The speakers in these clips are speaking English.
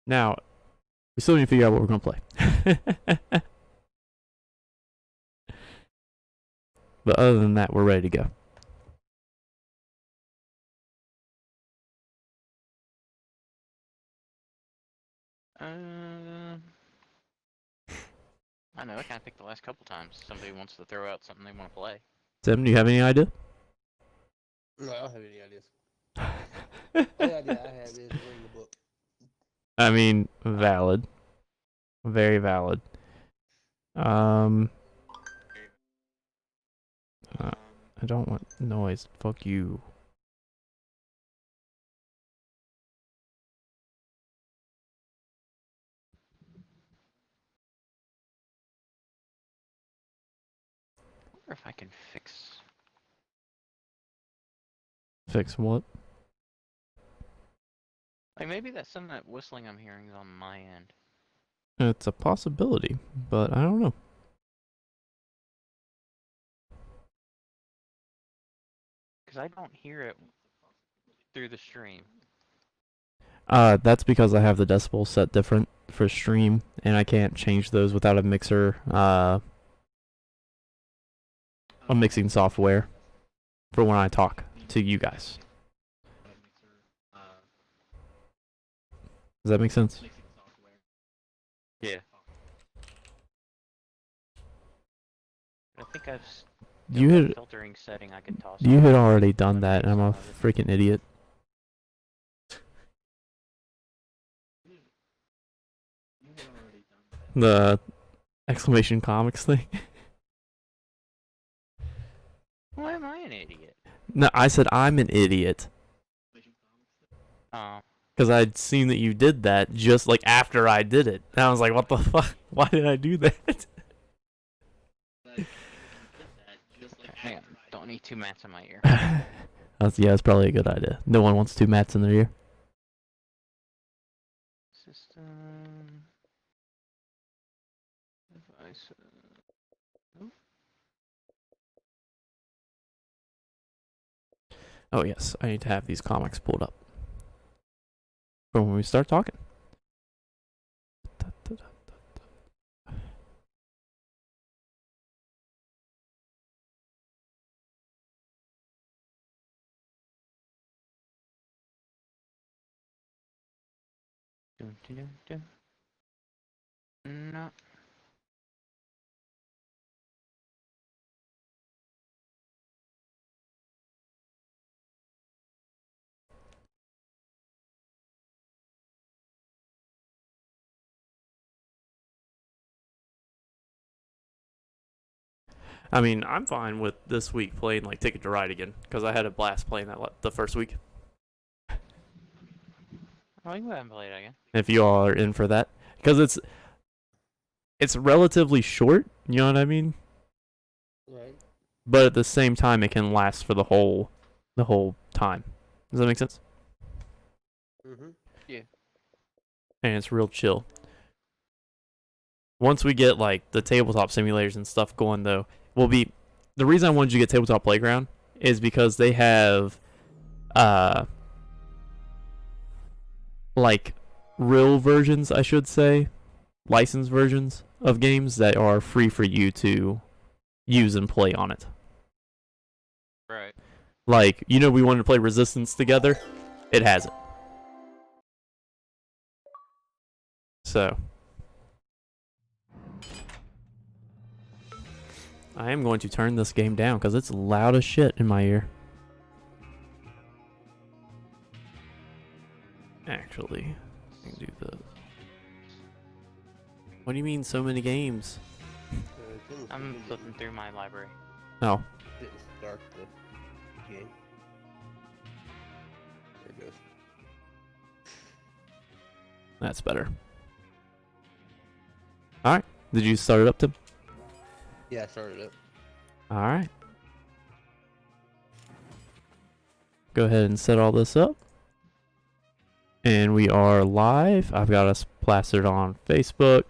Now, we still need to figure out what we're going to play. But other than that, we're ready to go. I know, I kind of picked the last couple times. Somebody wants to throw out something they want to play. Tim, do you have any idea? No, I don't have any ideas. Only idea I have is reading the book. I mean, valid. Very valid. I don't want noise. Fuck you. I wonder if I can fix... Fix what? Like, maybe that's some of that whistling I'm hearing is on my end. It's a possibility, but I don't know. Because I don't hear it through the stream. That's because I have the decibels set different for stream, and I can't change those without a mixer, a mixing software for when I talk to you guys. Does that make sense? Yeah. I think I've... You had filtering setting I could toss. you had already done that, and I'm a freaking idiot. The exclamation comics thing. Why am I an idiot? No, I said I'm an idiot. Oh. Because I'd seen that you did that just like after I did it. And I was like, what the fuck? Why did I do that? Hang on. Don't need 2 mats in my ear. That's probably a good idea. No one wants 2 mats in their ear. System... Device... Oh yes, I need to have these comics pulled up for when we start talking. No. I mean, I'm fine with this week playing like Ticket to Ride again because I had a blast playing that the first week. Oh, you haven't played it again. If you all are in for that, because it's relatively short. You know what I mean? Right. But at the same time, it can last for the whole time. Does that make sense? Mm-hmm. Yeah. And it's real chill. Once we get like the tabletop simulators and stuff going, though, will be the reason I wanted you to get Tabletop Playground is because they have like real versions, I should say, licensed versions of games that are free for you to use and play on it. Right. Like, you know, we wanted to play Resistance together. It has it. So I am going to turn this game down because it's loud as shit in my ear. Actually, I can do the... What do you mean so many games? I'm flipping through my library. Oh. Didn't start the game. There it goes. That's better. Alright. Did you start it up, Tim? Yeah, I started it. Alright. Go ahead and set all this up. And we are live. I've got us plastered on Facebook.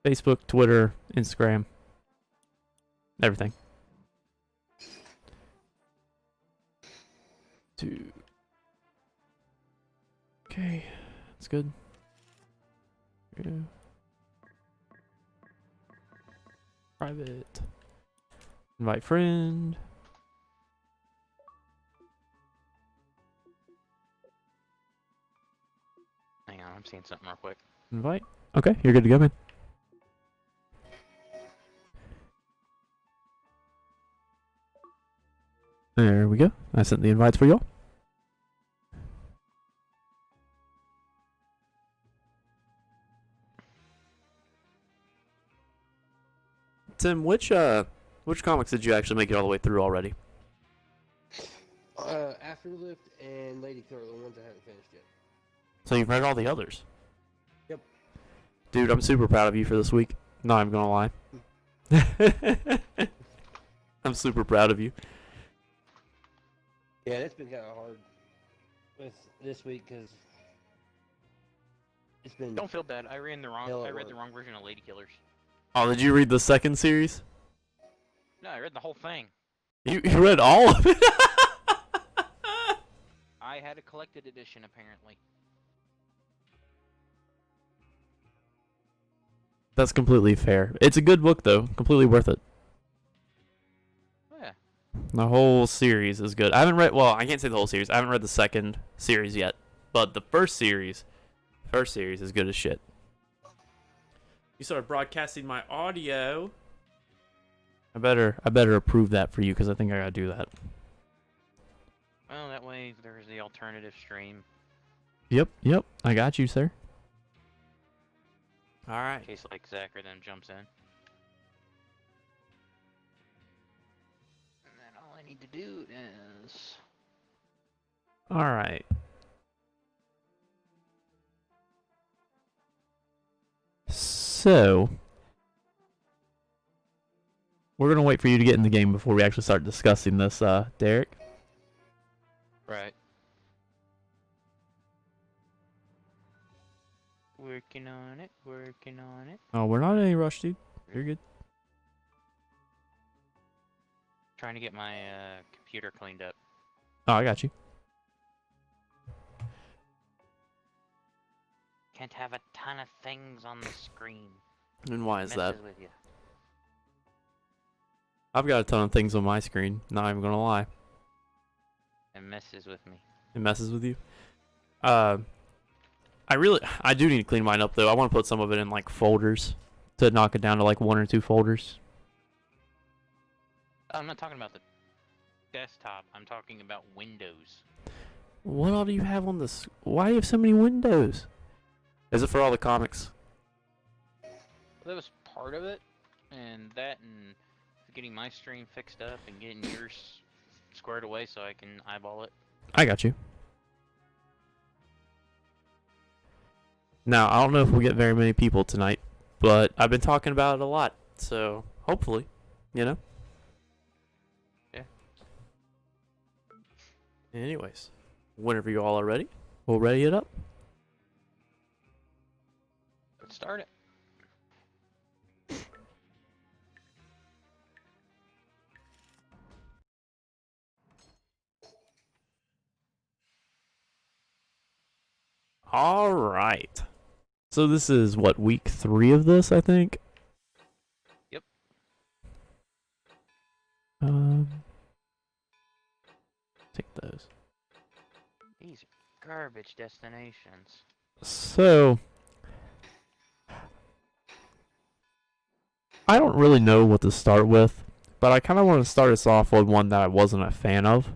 Facebook, Twitter, Instagram. Everything. 2. Okay, that's good. Yeah. Private. Invite friend. Hang on, I'm seeing something real quick. Invite. Okay, you're good to go, man. There we go. I sent the invites for y'all. Tim, which comics did you actually make it all the way through already? Afterlift and Lady Killer, the ones I haven't finished yet. So you've read all the others? Yep. Dude, I'm super proud of you for this week. No, I'm gonna lie. I'm super proud of you. Yeah, it's been kind of hard with this week because it's been. Don't feel bad. I read the wrong. Hell I at read the work. wrong version of Lady Killers. Oh, did you read the second series? No, I read the whole thing. You read all of it? I had a collected edition, apparently. That's completely fair. It's a good book, though. Completely worth it. Oh, yeah. The whole series is good. I haven't read, well, I can't say the whole series. I haven't read the second series yet. But the first series is good as shit. You started broadcasting my audio. I better approve that for you because I think I gotta do that. Well, that way there's the alternative stream Yep. I got you, sir. All in right. case like Zach or them jumps in. And then all I need to do is All right. So, we're gonna wait for you to get in the game before we actually start discussing this, Derek. right. Working on it. Oh, we're not in any rush, dude. You're good. Trying to get my computer cleaned up. Oh, I got you. Can't have a ton of things on the screen. And why is that? Messes with you. I've got a ton of things on my screen. Not even gonna lie. It messes with me. It messes with you. I do need to clean mine up though. I want to put some of it in like folders to knock it down to like 1 or 2 folders. I'm not talking about the desktop. I'm talking about Windows. What all do you have on this? Why do you have so many windows? Is it for all the comics? That was part of it, and that and getting my stream fixed up and getting yours squared away so I can eyeball it. I got you. Now, I don't know if we'll get very many people tonight, but I've been talking about it a lot, so hopefully, you know? Yeah. Anyways, whenever you all are ready, we'll ready it up. Let's start it. All right. So this is what, week 3 of this, I think? Yep. Take those. These are garbage destinations. So I don't really know what to start with, but I kind of want to start us off with one that I wasn't a fan of.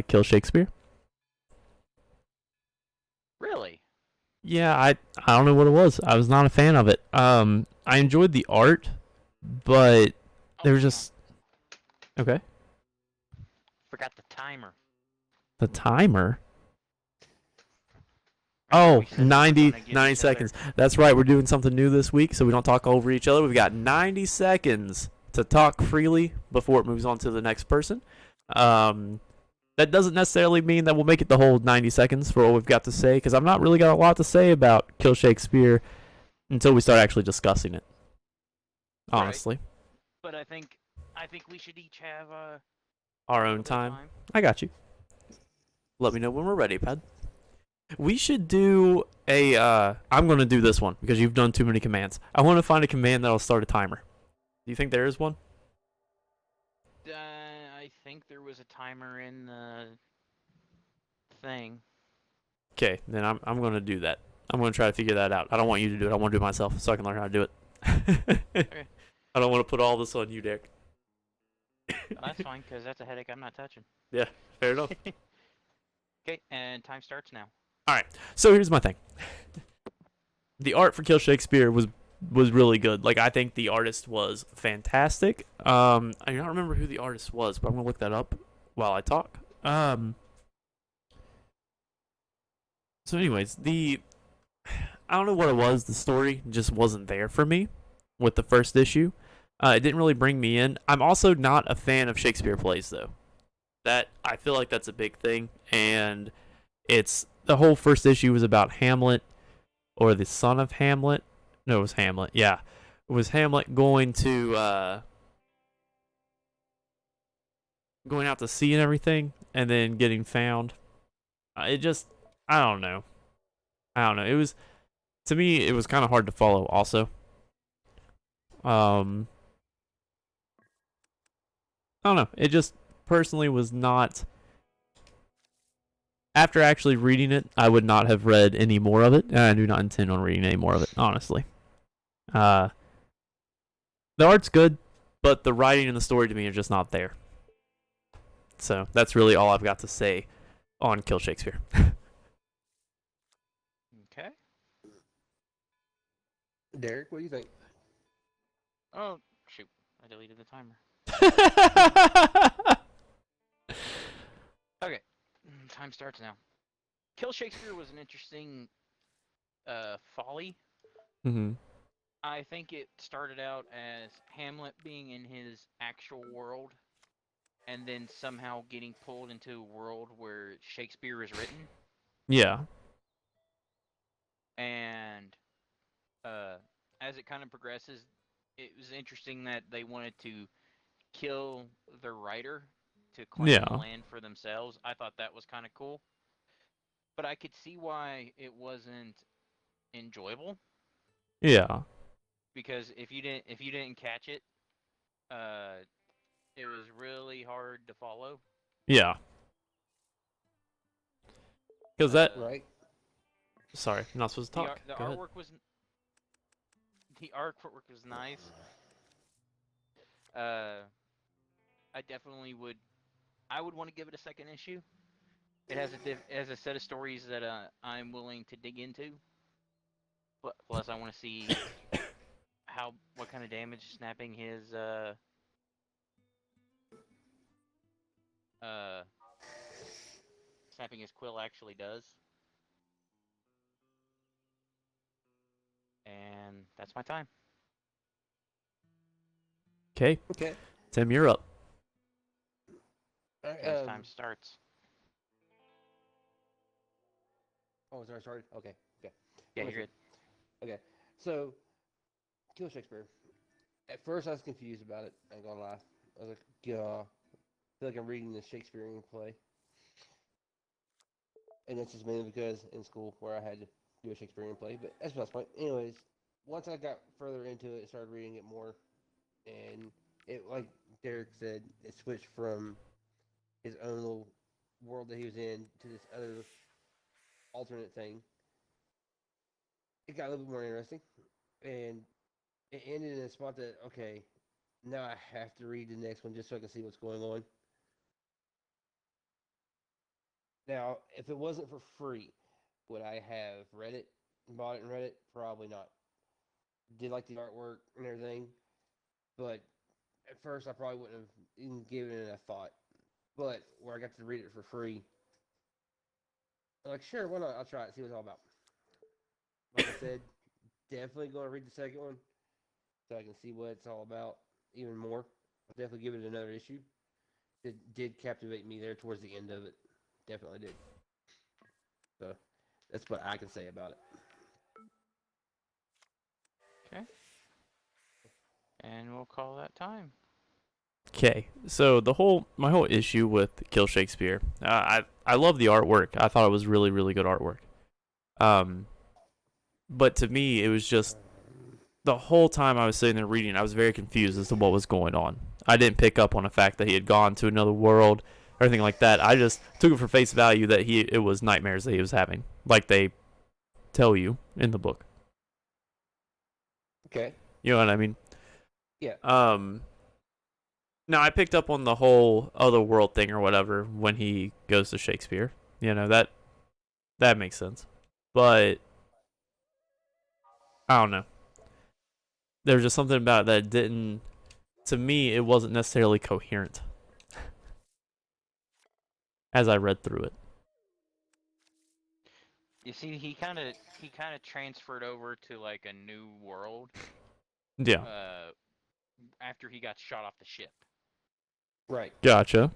Kill Shakespeare. Really? Yeah, I don't know what it was. I was not a fan of it. I enjoyed the art, but they were just okay. Forgot the timer. The timer. Oh, We said we were 90 gonna give 90 each other- seconds. That's right. We're doing something new this week, so we don't talk over each other. We've got 90 seconds to talk freely before it moves on to the next person. That doesn't necessarily mean that we'll make it the whole 90 seconds for what we've got to say, because I've not really got a lot to say about Kill Shakespeare until we start actually discussing it. Right. Honestly. But I think we should each have Our a own little bit of time. I got you. Let me know when we're ready, Ped. We should do a. I'm gonna do this one because you've done too many commands. I want to find a command that'll start a timer. Do you think there is one? I think there was a timer in the thing. Okay, then I'm gonna do that. I'm gonna try to figure that out. I don't want you to do it. I want to do it myself so I can learn how to do it. Okay. I don't want to put all this on you, Derek. Well, that's fine, because that's a headache I'm not touching. Fair enough. Okay, and time starts now. So here's my thing. The art for Kill Shakespeare was really good. Like I think the artist was fantastic. I don't remember who the artist was, but I'm gonna look that up while I talk. So anyways, I don't know what it was. The story just wasn't there for me with the first issue. It didn't really bring me in. I'm also not a fan of Shakespeare plays though. That I feel like that's a big thing, and it's the whole first issue was about Hamlet or the son of Hamlet. No, it was Hamlet. Yeah, it was Hamlet going out to sea and everything, and then getting found. It just, I don't know. It was to me, it was kind of hard to follow. Also, I don't know. It just personally was not. After actually reading it, I would not have read any more of it, and I do not intend on reading any more of it, honestly. The art's good, but the writing and the story to me are just not there. So that's really all I've got to say on Kill Shakespeare. Okay. Derek, what do you think? Oh, shoot. I deleted the timer. Okay. Time starts now. Kill Shakespeare was an interesting folly. Mm-hmm. I think it started out as Hamlet being in his actual world and then somehow getting pulled into a world where Shakespeare is written. Yeah. And as it kind of progresses, it was interesting that they wanted to kill the writer to claim the Yeah. land for themselves. I thought that was kind of cool. But I could see why it wasn't enjoyable, Yeah. because if you didn't catch it, it was really hard to follow. Yeah. Because that. Right? Sorry, I'm not supposed to talk. The Go ahead. artwork was nice. I definitely would. I would want to give it a second issue. It has a set of stories that I'm willing to dig into. Plus, I want to see what kind of damage snapping his quill actually does. And that's my time. Okay. Okay. Tim, you're up. All right, As time starts. oh, sorry, sorry. Okay. Yeah, Listen. you're good. Okay. So, Kill Shakespeare. At first, I was confused about it. I ain't gonna lie. I was like, I feel like I'm reading the Shakespearean play. And that's just mainly because in school where I had to do a Shakespearean play. But that's not the point. Anyways, once I got further into it, started reading it more, and it, like Derek said, it switched from his own little world that he was in to this other alternate thing. It got a little bit more interesting, and it ended in a spot that, okay, now I have to read the next one just so I can see what's going on. Now, if it wasn't for free, would I have read it, bought it, and read it? Probably not. Did like the artwork and everything, but at first I probably wouldn't have even given it a thought. But where I got to read it for free, I'm like, sure, why not? I'll try it, see what it's all about. Like I said, definitely going to read the second one so I can see what it's all about even more. I'll definitely give it another issue. It did captivate me there towards the end of it. Definitely did. So that's what I can say about it. Okay. And we'll call that time. Okay, so my whole issue with Kill Shakespeare, I love the artwork. I thought it was really really good artwork. Um, but to me, it was just the whole time I was sitting there reading, I was very confused as to what was going on. I didn't pick up on the fact that he had gone to another world or anything like that. I just took it for face value that it was nightmares that he was having, like they tell you in the book. Okay. You know what I mean? Yeah. Now I picked up on the whole other world thing or whatever when he goes to Shakespeare. You know that makes sense, but I don't know. There's just something about it that didn't. To me, it wasn't necessarily coherent as I read through it. You see, he kind of transferred over to like a new world. Yeah, After he got shot off the ship, Right. gotcha.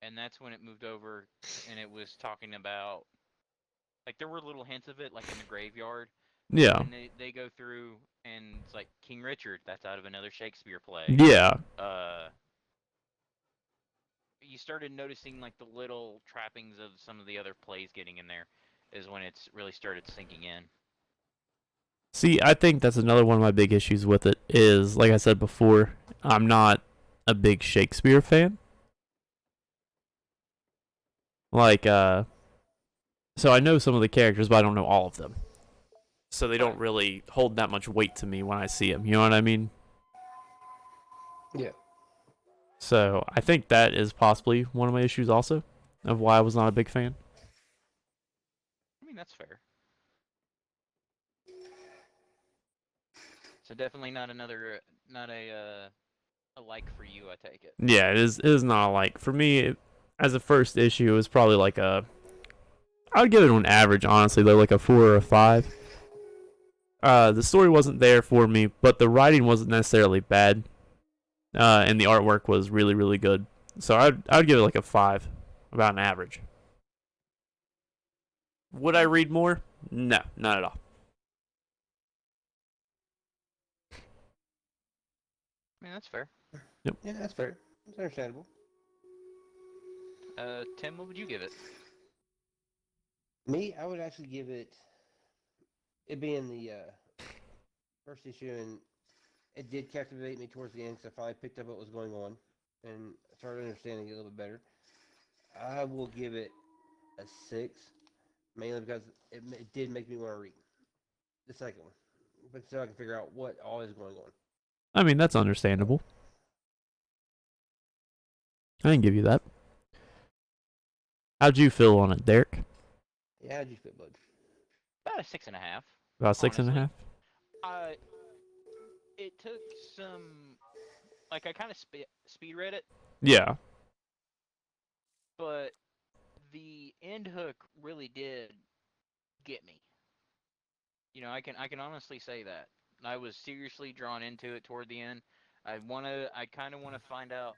and that's when it moved over, and it was talking about like there were little hints of it, like in the graveyard. Yeah, And they go through, and it's like King Richard. That's out of another Shakespeare play. yeah. Uh, you started noticing like the little trappings of some of the other plays getting in there, is when it's really started sinking in. See, I think that's another one of my big issues with it. Is like I said before, I'm not a big Shakespeare fan. Like, so I know some of the characters, but I don't know all of them. So they don't really hold that much weight to me when I see them. You know what I mean? Yeah. So I think that is possibly one of my issues also of why I was not a big fan. I mean, that's fair. So definitely not not a like for you. I take it. Yeah, it is not like for me as a first issue. It was probably like I would give it an average, honestly, though, like a 4 or a 5. The story wasn't there for me, but the writing wasn't necessarily bad, and the artwork was really really good. So I'd give it like a 5, about an average. Would I read more? No, not at all. I mean, that's fair. Yeah, that's fair. It's understandable. Tim, what would you give it? Me, I would actually give it being the first issue, and it did captivate me towards the end because I finally picked up what was going on and started understanding it a little bit better. I will give it a 6, mainly because it did make me want to read the second one, but so I can figure out what all is going on. I mean, that's understandable. I can give you that. How'd you feel on it, Derek? Yeah, how'd you feel, bud? About a 6.5. About six and a Honestly. half. It took some, like I kind of speed read it, Yeah. but the end hook really did get me. You know, I can honestly say that. I was seriously drawn into it toward the end. I kind of want to find out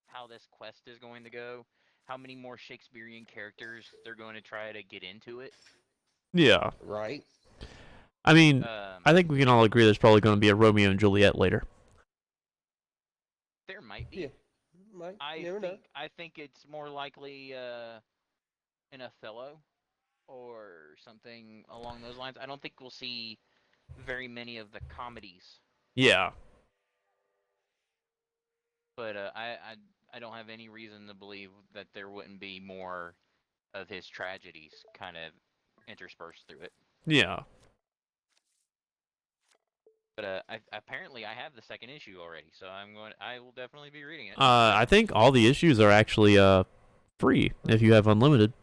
how this quest is going to go, how many more Shakespearean characters they're going to try to get into it. Yeah. Right? I mean, Um, I think we can all agree there's probably going to be a Romeo and Juliet later. there might be. Yeah. Might. You never know. I think it's more likely an Othello or something along those lines. I don't think we'll see very many of the comedies, Yeah. but I don't have any reason to believe that there wouldn't be more of his tragedies kind of interspersed through it. Yeah. But apparently I have the second issue already, so I will definitely be reading it. I think all the issues are actually free if you have unlimited.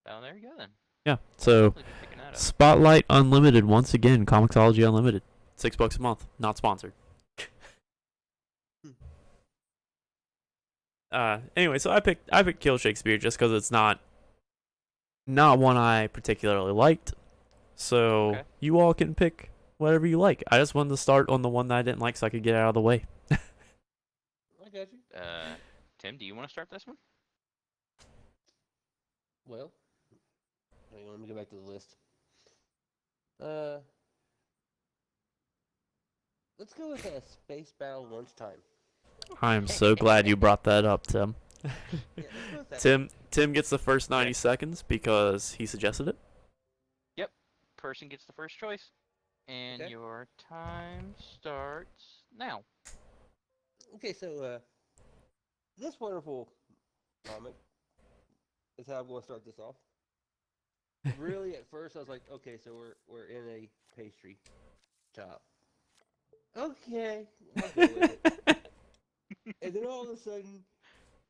Oh, there you go then. Yeah. So Definitely be picking that up. Spotlight Unlimited once again, Comixology Unlimited, $6 a month, not sponsored. Anyway, so I picked Kill Shakespeare just because it's not one I particularly liked. So Okay. you all can pick whatever you like. I just wanted to start on the one that I didn't like so I could get it out of the way. I got you. Tim, do you want to start this one? Well, hang on, let me go back to the list. Let's go with a Space Battle Lunchtime. I am so glad you brought that up, Tim. Yeah, let's go with that. Tim gets the first 90 seconds because he suggested it. Person gets the first choice. And Okay. your time starts now. Okay, so this wonderful comic is how I'm going to start this off. Really, at first I was like, okay, so we're in a pastry shop. Okay, I'll go with it. And then all of a sudden,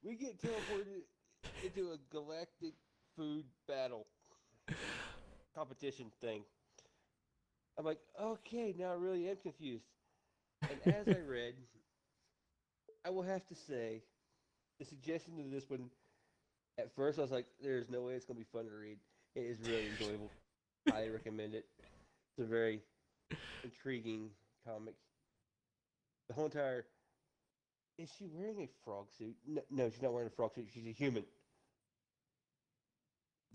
we get teleported into a galactic food battle competition thing. I'm like, okay, now I really am confused. And as I read, I will have to say, the suggestion to this one, at first I was like, there's no way it's going to be fun to read. It is really enjoyable. I recommend it. It's a very intriguing comic. The whole entire... Is she wearing a frog suit? No, she's not wearing a frog suit. She's a human.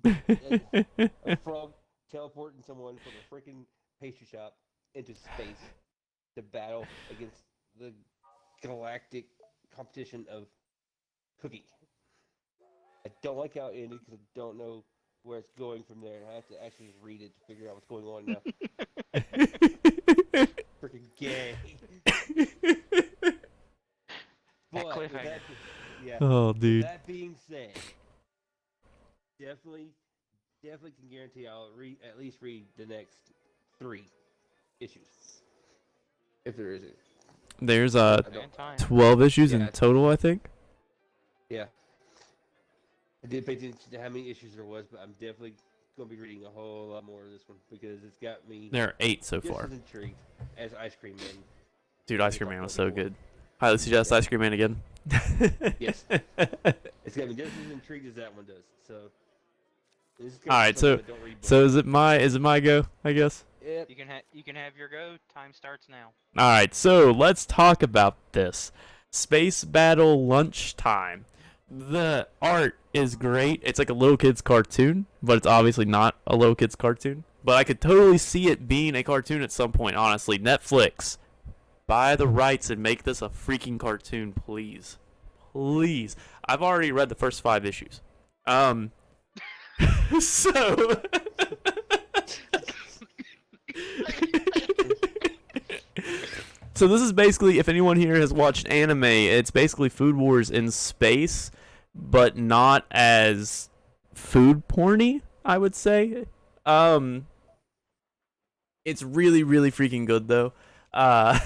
A frog teleporting someone from a freaking pastry shop into space to battle against the galactic competition of cooking. I don't like how it ended because I don't know where it's going from there, and I have to actually read it to figure out what's going on now. Freaking gay. But with cliffhanger. that, yeah. Oh, dude. That being said, definitely can guarantee I'll at least read the next 3 issues, if there is it. There's I don't- And time. 12 issues in Yeah. total, I think. Yeah. I didn't pay attention to how many issues there was, but I'm definitely going to be reading a whole lot more of this one because it's got me There are 8 so just far. as intrigued as Ice Cream Man. Dude, Ice Cream Man was so good. Highly suggest Ice Cream Man again. Yes. It's got me just as intrigued as that one does. So. This is All right, something I don't read So books. is it my go, I guess? Yep. You can have your go. Time starts now. All right, so let's talk about this. Space Battle Lunchtime. The art is great. It's like a little kid's cartoon, but it's obviously not a little kid's cartoon. But I could totally see it being a cartoon at some point, honestly. Netflix, buy the rights and make this a freaking cartoon, please. Please. I've already read the first 5 issues. So So this is basically, if anyone here has watched anime, it's basically Food Wars in space, but not as food porny, I would say. It's really, really freaking good though. To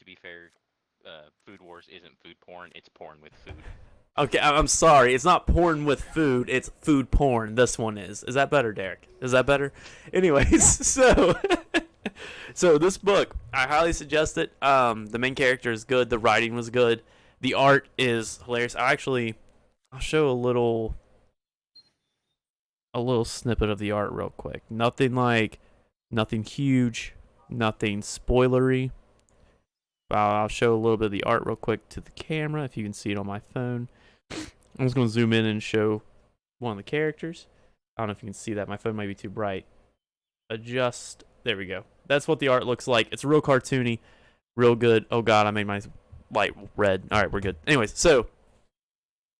be fair, Food Wars isn't food porn. It's porn with food. Okay, I'm sorry. It's not porn with food. It's food porn. This one is. Is that better, Derek? Is that better? Anyways, so so this book, I highly suggest it. The main character is good. The writing was good. The art is hilarious. I'll show a little snippet of the art real quick. Nothing huge, nothing spoilery. I'll show a little bit of the art real quick to the camera if you can see it on my phone. I'm just going to zoom in and show one of the characters. I don't know if you can see that. My phone might be too bright. Adjust. There we go. That's what the art looks like. It's real cartoony, real good. Oh god, I made my light red. All right, we're good. Anyways, so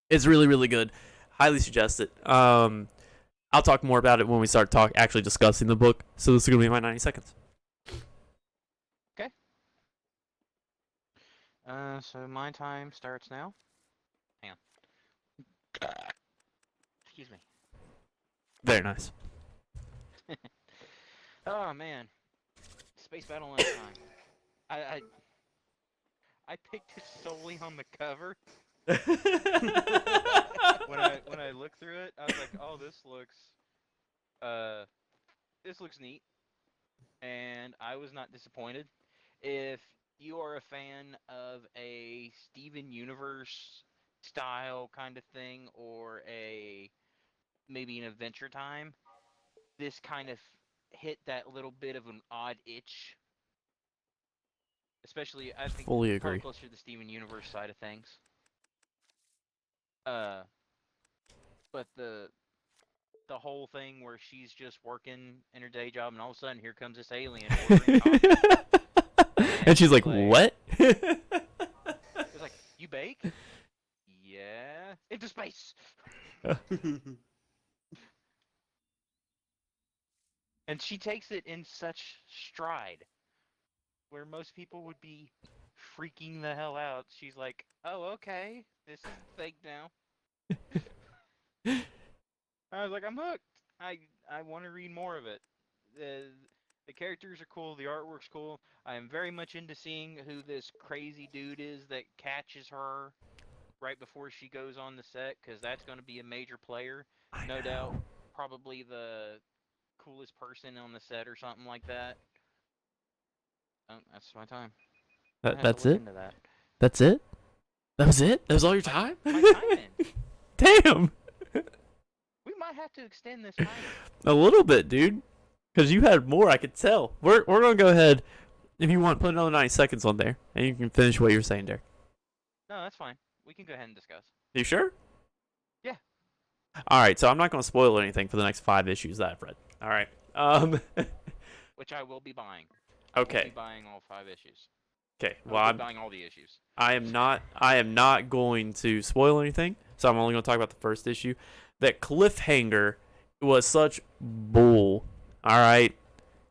it's really, really good. Highly suggest it. I'll talk more about it when we start actually discussing the book. So this is going to be my 90 seconds. So my time starts now. Hang on. Excuse me. Very nice. Oh man, Space Battle Lunchtime. I picked it solely on the cover. When I looked through it, I was like, oh, this looks neat, and I was not disappointed. If you are a fan of a Steven Universe style kind of thing, or maybe an Adventure Time, this kind of hit that little bit of an odd itch. Especially, I think, Fully probably agree. closer to the Steven Universe side of things. But the whole thing where she's just working in her day job, and all of a sudden here comes this alien ordering coffee. And she's like, Like- what? bake? Yeah. Into space. And she takes it in such stride, where most people would be freaking the hell out. She's like, "Oh, okay, this is fake now." I was like, "I'm hooked. I want to read more of it." The characters are cool. The artwork's cool. I am very much into seeing who this crazy dude is that catches her right before she goes on the set, because that's going to be a major player, I no know. doubt. Probably the coolest person on the set or something like that. Oh, that's my time. I have to That's look it. into that. That's it. That was it. That was all your time. My time ends. Damn. We might have to extend this time. A little bit, dude. Because you had more, I could tell. We're gonna go ahead. If you want, put another 90 seconds on there, and you can finish what you're saying, Derek. No, that's fine. We can go ahead and discuss. You sure? Yeah. All right. So I'm not gonna spoil anything for the next 5 issues that I've read. All right. Which I will be buying. I will Okay. be buying all 5 issues. Okay. I Well, will I'm be buying all the issues. I am not going to spoil anything, so I'm only going to talk about the first issue. That cliffhanger was such bull. All right,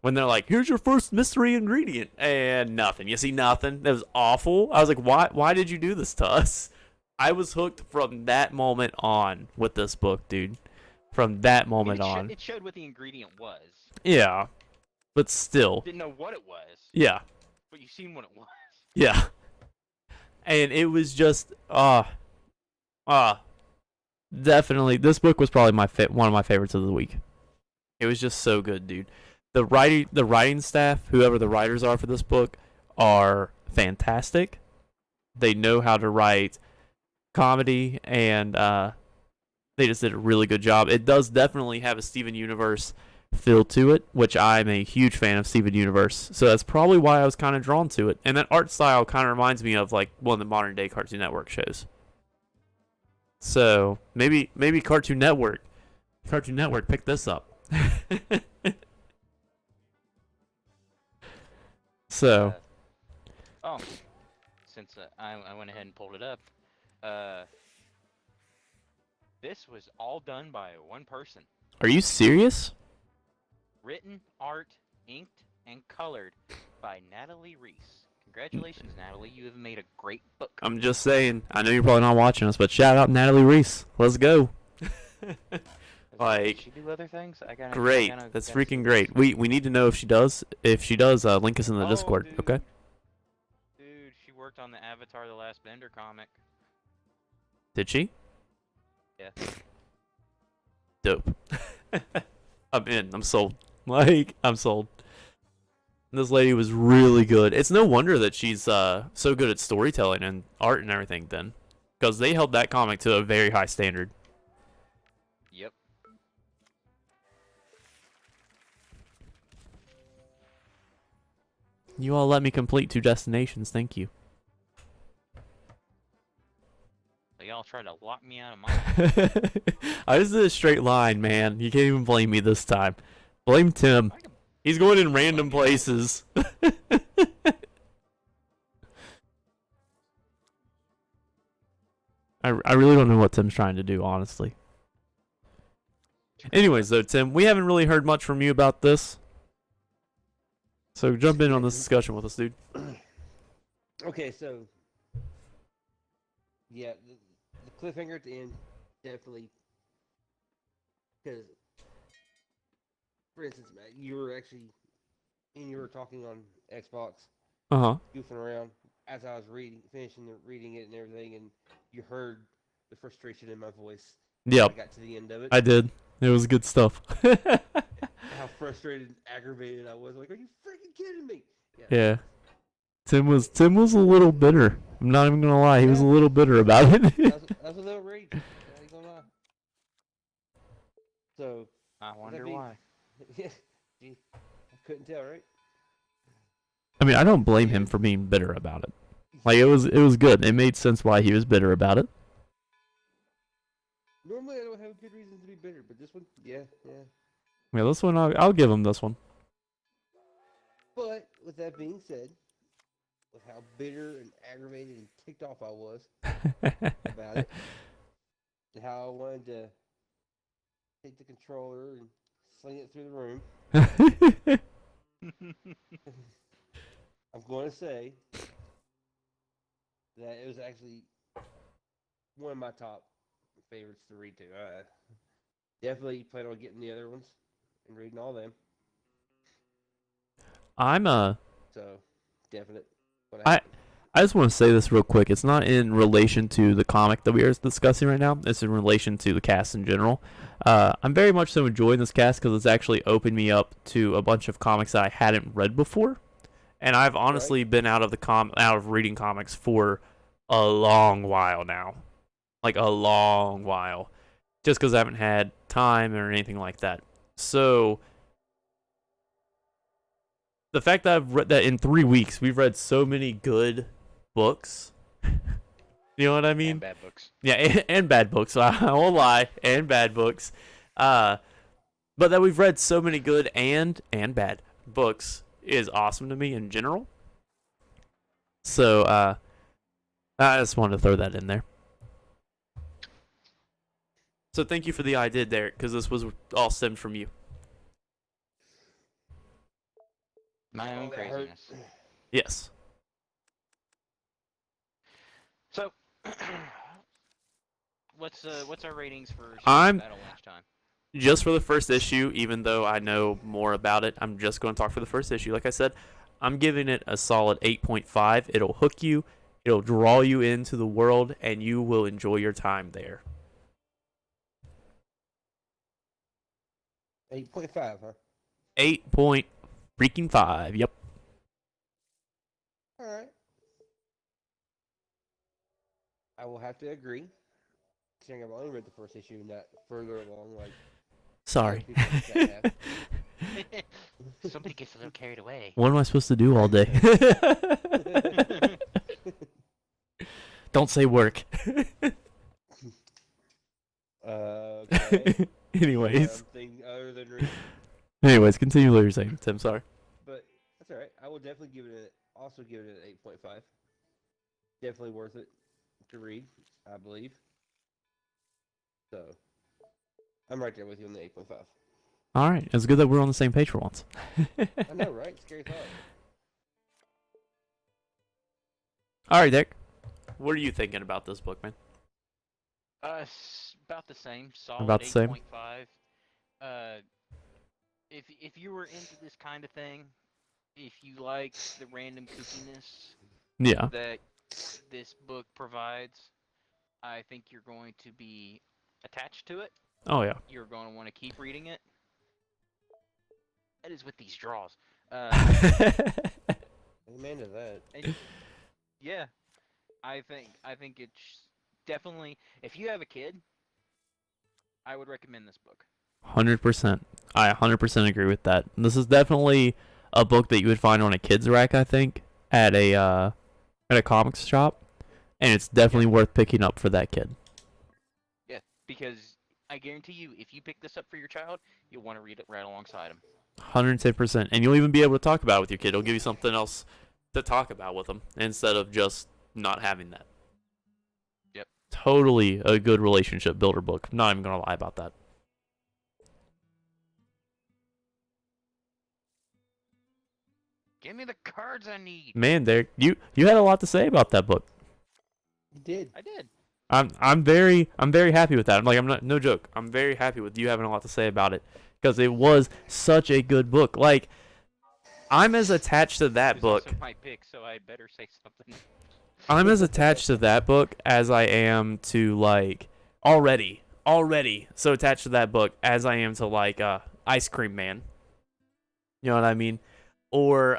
when they're like, "Here's your first mystery ingredient," and nothing. You see nothing. That was awful. I was like, "Why? Why did you do this to us?" I was hooked from that moment on with this book, dude. From that moment on. It showed what the ingredient was. Yeah, but still. Didn't know what it was, Yeah. but you seen what it was. Yeah. And it was just definitely this book was probably one of my favorites of the week. It was just so good, dude. The writing staff, whoever the writers are for this book, are fantastic. They know how to write comedy, and they just did a really good job. It does definitely have a Steven Universe feel to it, which I'm a huge fan of Steven Universe. So that's probably why I was kind of drawn to it. And that art style kind of reminds me of like one of the modern day Cartoon Network shows. So maybe Cartoon Network pick this up. So Since I went ahead and pulled it up, this was all done by one person. are you serious? Written, art, inked, and colored by Natalie Reese. Congratulations, Natalie. You have made a great book. I'm just saying. I know you're probably not watching us, but shout out Natalie Reese. Let's go. Like, Does she do other things? Great. That's freaking great. We need to know if she does. If she does, link us in the Discord. Dude. Okay. Dude, she worked on the Avatar: The Last Bender comic. Did she? Yeah. Dope. I'm in. I'm sold. Like, I'm sold. This lady was really good. It's no wonder that she's so good at storytelling and art and everything then. Because they held that comic to a very high standard. Yep. You all let me complete 2 destinations. Thank you. So y'all tried to lock me out of mine. I just did a straight line, man. You can't even blame me this time. Blame Tim. He's going in random places. I really don't know what Tim's trying to do, honestly. Anyways, though, Tim, we haven't really heard much from you about this. So jump in on this discussion with us, dude. Okay, so yeah, the cliffhanger at the end definitely, because for instance, Matt, you were talking on Xbox, goofing around as I was reading it and everything, and you heard the frustration in my voice. Yep. I got to the end of it. I did. It was good stuff. How frustrated and aggravated I was. Like, are you freaking kidding me? Yeah. Tim was a little bitter. I'm not even gonna lie. He was a little bitter about it. That was a little rage. I ain't gonna lie. So. I wonder why. Yeah. Gee, I couldn't tell, right? I mean, I don't blame him for being bitter about it. Like, it was good. It made sense why he was bitter about it. Normally, I don't have good reasons to be bitter, but this one, yeah. Yeah, this one, I'll give him this one. But with that being said, with how bitter and aggravated and ticked off I was about it, and how I wanted to take the controller and sling it through the room. I'm going to say that it was actually one of my top favorites to read too. Definitely plan on getting the other ones and reading all them. I'm So definite. I just want to say this real quick. It's not in relation to the comic that we are discussing right now. It's in relation to the cast in general. I'm very much so enjoying this cast because it's actually opened me up to a bunch of comics that I hadn't read before, and I've honestly been out of reading comics for a long while now, like a long while, just because I haven't had time or anything like that. So the fact that I've read that in 3 weeks, we've read so many good books. You know what I mean? And bad books. Yeah, and bad books. I won't lie, and bad books. But that we've read so many good and bad books is awesome to me in general. So I just wanted to throw that in there. So thank you for the idea, Derek, because this was all stemmed from you. My own that hurt. craziness. Yes. So, what's our ratings for I'm- Battle Lunchtime? Just for the first issue, even though I know more about it, I'm just going to talk for the first issue. Like I said, I'm giving it a solid 8.5. It'll hook you, it'll draw you into the world, and you will enjoy your time there. 8.5, huh? 8.5. Yep. All right. I will have to agree. Considering I've only read the first issue and not further along, like Sorry. people that have. Somebody gets a little carried away. What am I supposed to do all day? Don't say work. Okay. Anyways. Something other than reading. Anyways, continue what you're saying, Tim. Sorry. But that's all right. I will definitely give it also give it an 8.5. Definitely worth it to read, I believe. So I'm right there with you on the 8.5. All right. It's good that we're on the same page for once. I know, right? Scary thought. All right, Dick. What are you thinking about this book, man? About the same. Solid About the same? 8.5. If you were into this kind of thing, if you like the random kookiness Yeah. that this book provides, I think you're going to be attached to it. Oh, yeah. You're going to want to keep reading it. That is with these draws. Amen to that. And yeah, I think it's definitely, if you have a kid, I would recommend this book. 100%. I 100% agree with that. This is definitely a book that you would find on a kid's rack, I think, at a comics shop, and it's definitely worth picking up for that kid. Yeah, because I guarantee you, if you pick this up for your child, you'll want to read it right alongside him. 110%. And you'll even be able to talk about it with your kid. It'll give you something else to talk about with them instead of just not having that. Yep. Totally a good relationship builder book. I'm not even going to lie about that. Give me the cards I need. Man, Derek, you had a lot to say about that book. You did. I did. I'm very happy with that. I'm not, no joke. I'm very happy with you having a lot to say about it because it was such a good book. Like, I'm as attached to that It's book. also my pick, so I better say something. I'm as attached to that book as I am to like already so attached to that book as I am to like Ice Cream Man. You know what I mean? Or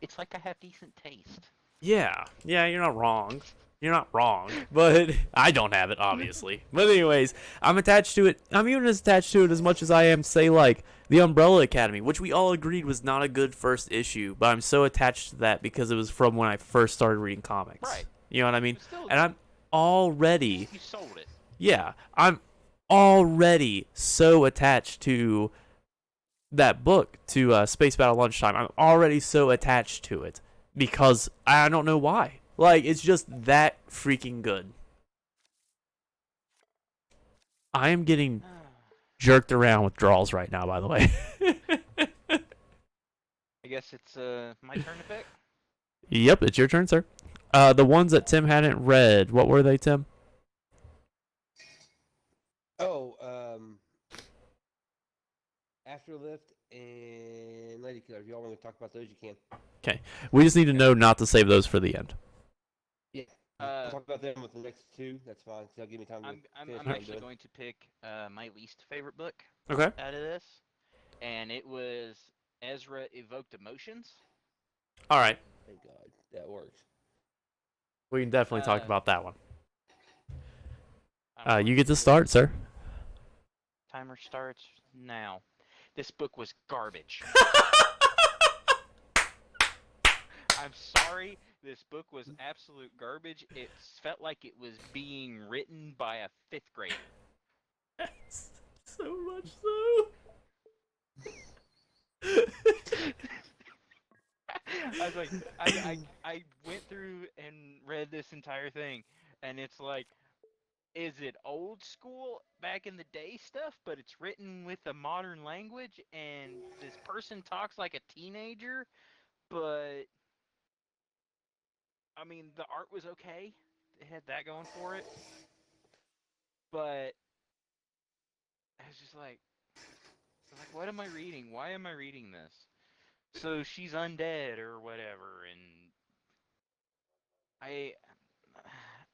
It's like I have decent taste. yeah, you're not wrong. You're not wrong, but I don't have it, obviously. But anyways, I'm attached to it. I'm even as attached to it as much as I am, say, like, The Umbrella Academy, which we all agreed was not a good first issue, but I'm so attached to that because it was from when I first started reading comics. Right. You know what I mean? But still, And I'm already, you sold it. yeah, I'm already so attached to that book, to Space Battle Lunchtime. I'm already so attached to it because I don't know why. Like, it's just that freaking good. I am getting jerked around with draws right now, by the way. I guess it's my turn to pick. Yep, it's your turn, sir. The ones that Tim hadn't read, what were they, Tim? Oh, Afterlift and Lady Killer. If y'all want to talk about those, you can. We just need to know not to save those for the end. Yeah. I'll talk about them with the next two. That's fine. So that'll give me time to I'm finish what I'm actually doing. going to pick my least favorite book Okay. out of this, and it was Ezra Evoked Emotions. All right. Thank God. That works. We can definitely talk about that one. I'm You going get to start, sir. Timer starts now. This book was garbage. I'm sorry. This book was absolute garbage. It felt like it was being written by a 5th grader. So much so. I was like, I went through and read this entire thing, and it's like, is it old school back in the day stuff, but it's written with a modern language, and this person talks like a teenager, but I mean, the art was okay. It had that going for it, but I was just like, what am I reading? Why am I reading this? So she's undead or whatever, and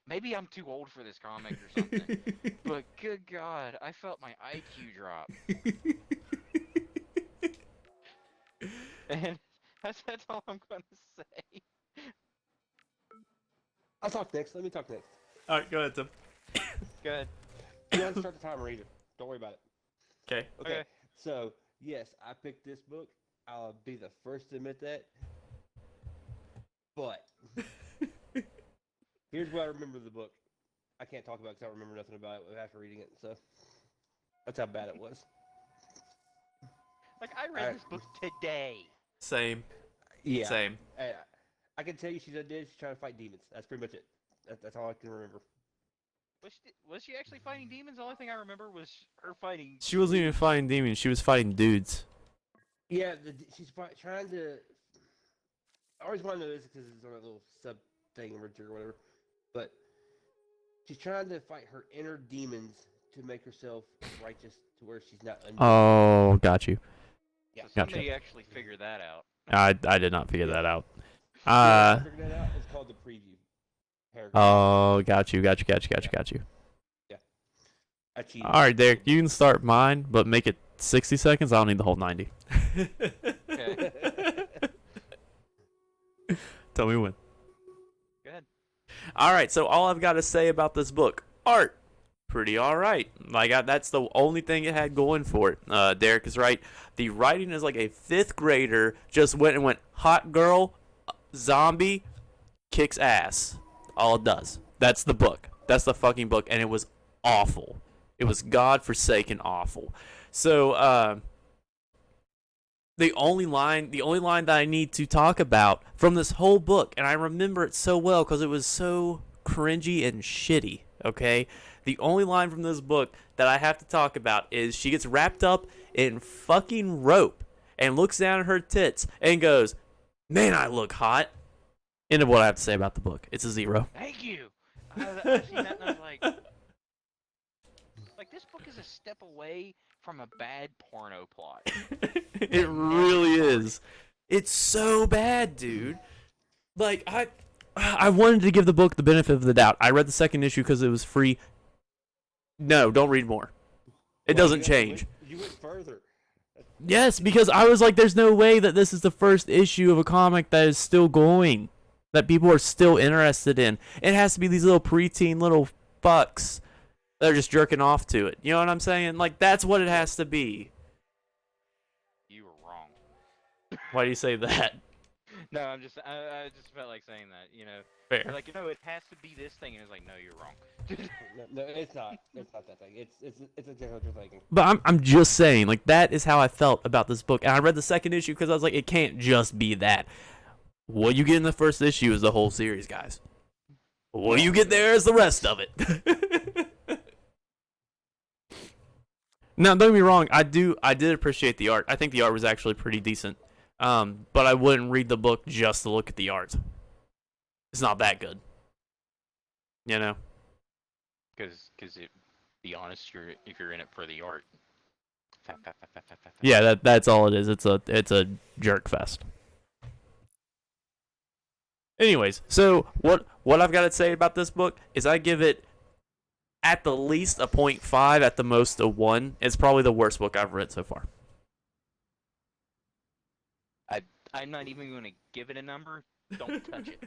maybe I'm too old for this comic or something. But good God, I felt my IQ drop. And that's all I'm gonna say. I'll talk next. Let me talk next. All right, go ahead, Tim. Good. You want to start the timer either. Don't worry about it. Okay. Okay. So, yes, I picked this book. I'll be the first to admit that. But here's what I remember of the book. I can't talk about it because I don't remember nothing about it after reading it. So that's how bad it was. Like, I read this book today. Same. Yeah. Same. I can tell you she's undead. She's trying to fight demons. That's pretty much it. That's all I can remember. Was she actually fighting demons? The only thing I remember was her fighting. She wasn't even fighting demons. She was fighting dudes. Yeah, she's trying to. I always want to know this because it's on a little sub thing, Richard, or whatever. But she's trying to fight her inner demons to make herself righteous to where she's not undead. Oh, got you. Yeah. So somebody actually figured that out. I did not figure that out. Yeah, I figured that out. It's called the preview paragraph. Oh, got you. I cheated. All right, Derek, you can start mine, but make it 60 seconds. I don't need the whole 90. Okay. Tell me when. Go ahead. All right, so all I've got to say about this book, art, pretty all right. That's the only thing it had going for it. Derek is right. The writing is like a 5th grader just went hot girl, zombie, kicks ass. All it does. That's the book. That's the fucking book, and it was awful. It was godforsaken awful. So the only line that I need to talk about from this whole book, and I remember it so well because it was so cringy and shitty, okay? The only line from this book that I have to talk about is she gets wrapped up in fucking rope and looks down at her tits and goes, "Man, I look hot." End of what I have to say about the book. It's a 0. Thank you. I seen that and I was like, this book is a step away from a bad porno plot. It really is. It's so bad, dude. Like, I wanted to give the book the benefit of the doubt. I read the second issue because it was free. No, don't read more. It doesn't change. You went further. Yes, because I was like, there's no way that this is the first issue of a comic that is still going, that people are still interested in. It has to be these little preteen little fucks that are just jerking off to it. You know what I'm saying? Like, that's what it has to be. You were wrong. Why do you say that? No, I just felt like saying that, you know. Fair. Like, it has to be this thing, and it's like, no, you're wrong. No, it's not. It's not that thing. It's exactly what you're thinking. But I'm just saying, like, that is how I felt about this book. And I read the second issue because I was like, it can't just be that. What you get in the first issue is the whole series, guys. What you get there is the rest of it. Now, don't get me wrong. I did appreciate the art. I think the art was actually pretty decent. But I wouldn't read the book just to look at the art. It's not that good. You know? Because be honest, if you're in it for the art. Yeah, that's all it is. It's a jerk fest. Anyways, so what I've got to say about this book is I give it at the least a 0.5, at the most a 1. It's probably the worst book I've read so far. I'm not even going to give it a number. Don't touch it.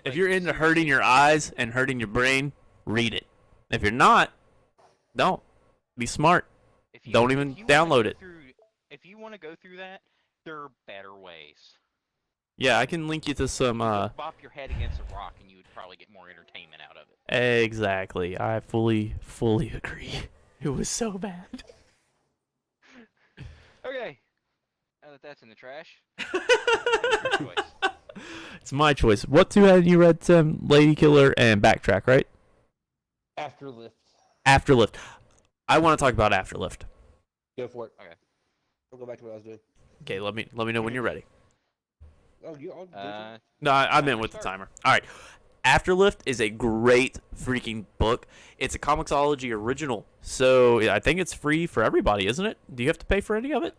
If you're into hurting your eyes and hurting your brain, read it. If you're not, don't. Be smart. Don't even download it. If you want to go through that, there are better ways. Yeah, I can link you to some. Bop your head against a rock, and you would probably get more entertainment out of it. Exactly. I fully agree. It was so bad. Okay. Now that that's in the trash, it's your choice. It's my choice. What two hadn't you read, Tim? Lady Killer and Backtrack, right? Afterlift. Afterlift. I want to talk about Afterlift. Go for it. Okay. I'll go back to what I was doing. Okay, let me know when you're ready. Oh, you all No, I meant with the timer. All right. Afterlift is a great freaking book. It's a Comixology original, so I think it's free for everybody, isn't it? Do you have to pay for any of it?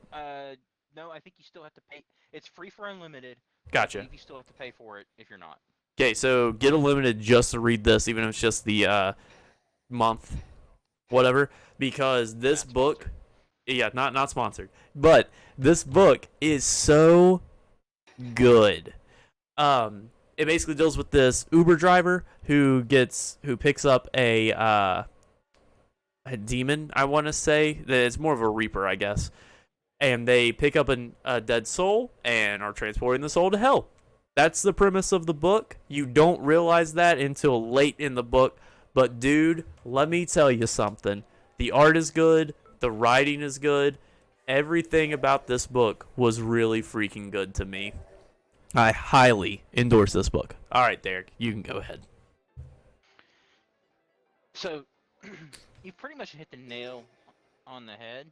No, I think you still have to pay. It's free for unlimited. Gotcha. I believe you still have to pay for it if you're not. Okay, so get Unlimited just to read this, even if it's just the month, whatever, because this Not book, sponsored. yeah, not sponsored, but this book is so good. It basically deals with this Uber driver who picks up a demon. I want to say that it's more of a reaper, I guess, and they pick up a dead soul and are transporting the soul to hell. That's the premise of the book. You don't realize that until late in the book. But dude, let me tell you something. The art is good. The writing is good. Everything about this book was really freaking good to me. I highly endorse this book. All right, Derek, you can go ahead. So, you've pretty much hit the nail on the head.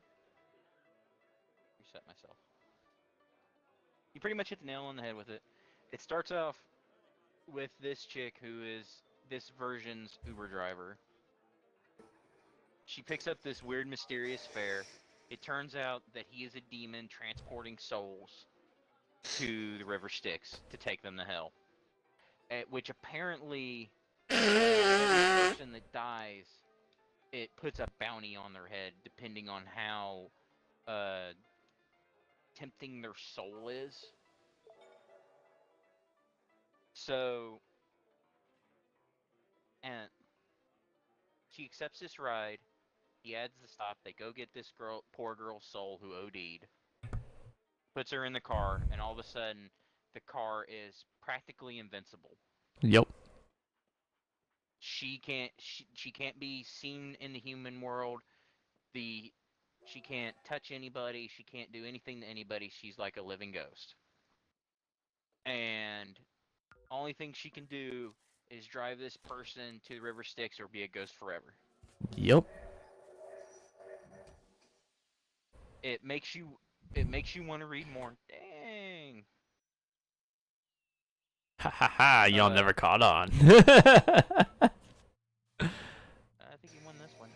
Reset myself. You pretty much hit the nail on the head with it. It starts off with this chick who is this version's Uber driver. She picks up this weird, mysterious fare. It turns out that he is a demon transporting souls to the River Styx to take them to hell. Which apparently, every person that dies, it puts a bounty on their head depending on how tempting their soul is. So, and she accepts this ride. He adds the stop. They go get this poor girl's soul who OD'd. Puts her in the car, and all of a sudden, the car is practically invincible. Yep. She can't be seen in the human world. She can't touch anybody. She can't do anything to anybody. She's like a living ghost. And only thing she can do is drive this person to the River Styx or be a ghost forever. Yep. It makes you want to read more. Dang. Ha ha ha! Y'all never caught on. I think you won this one.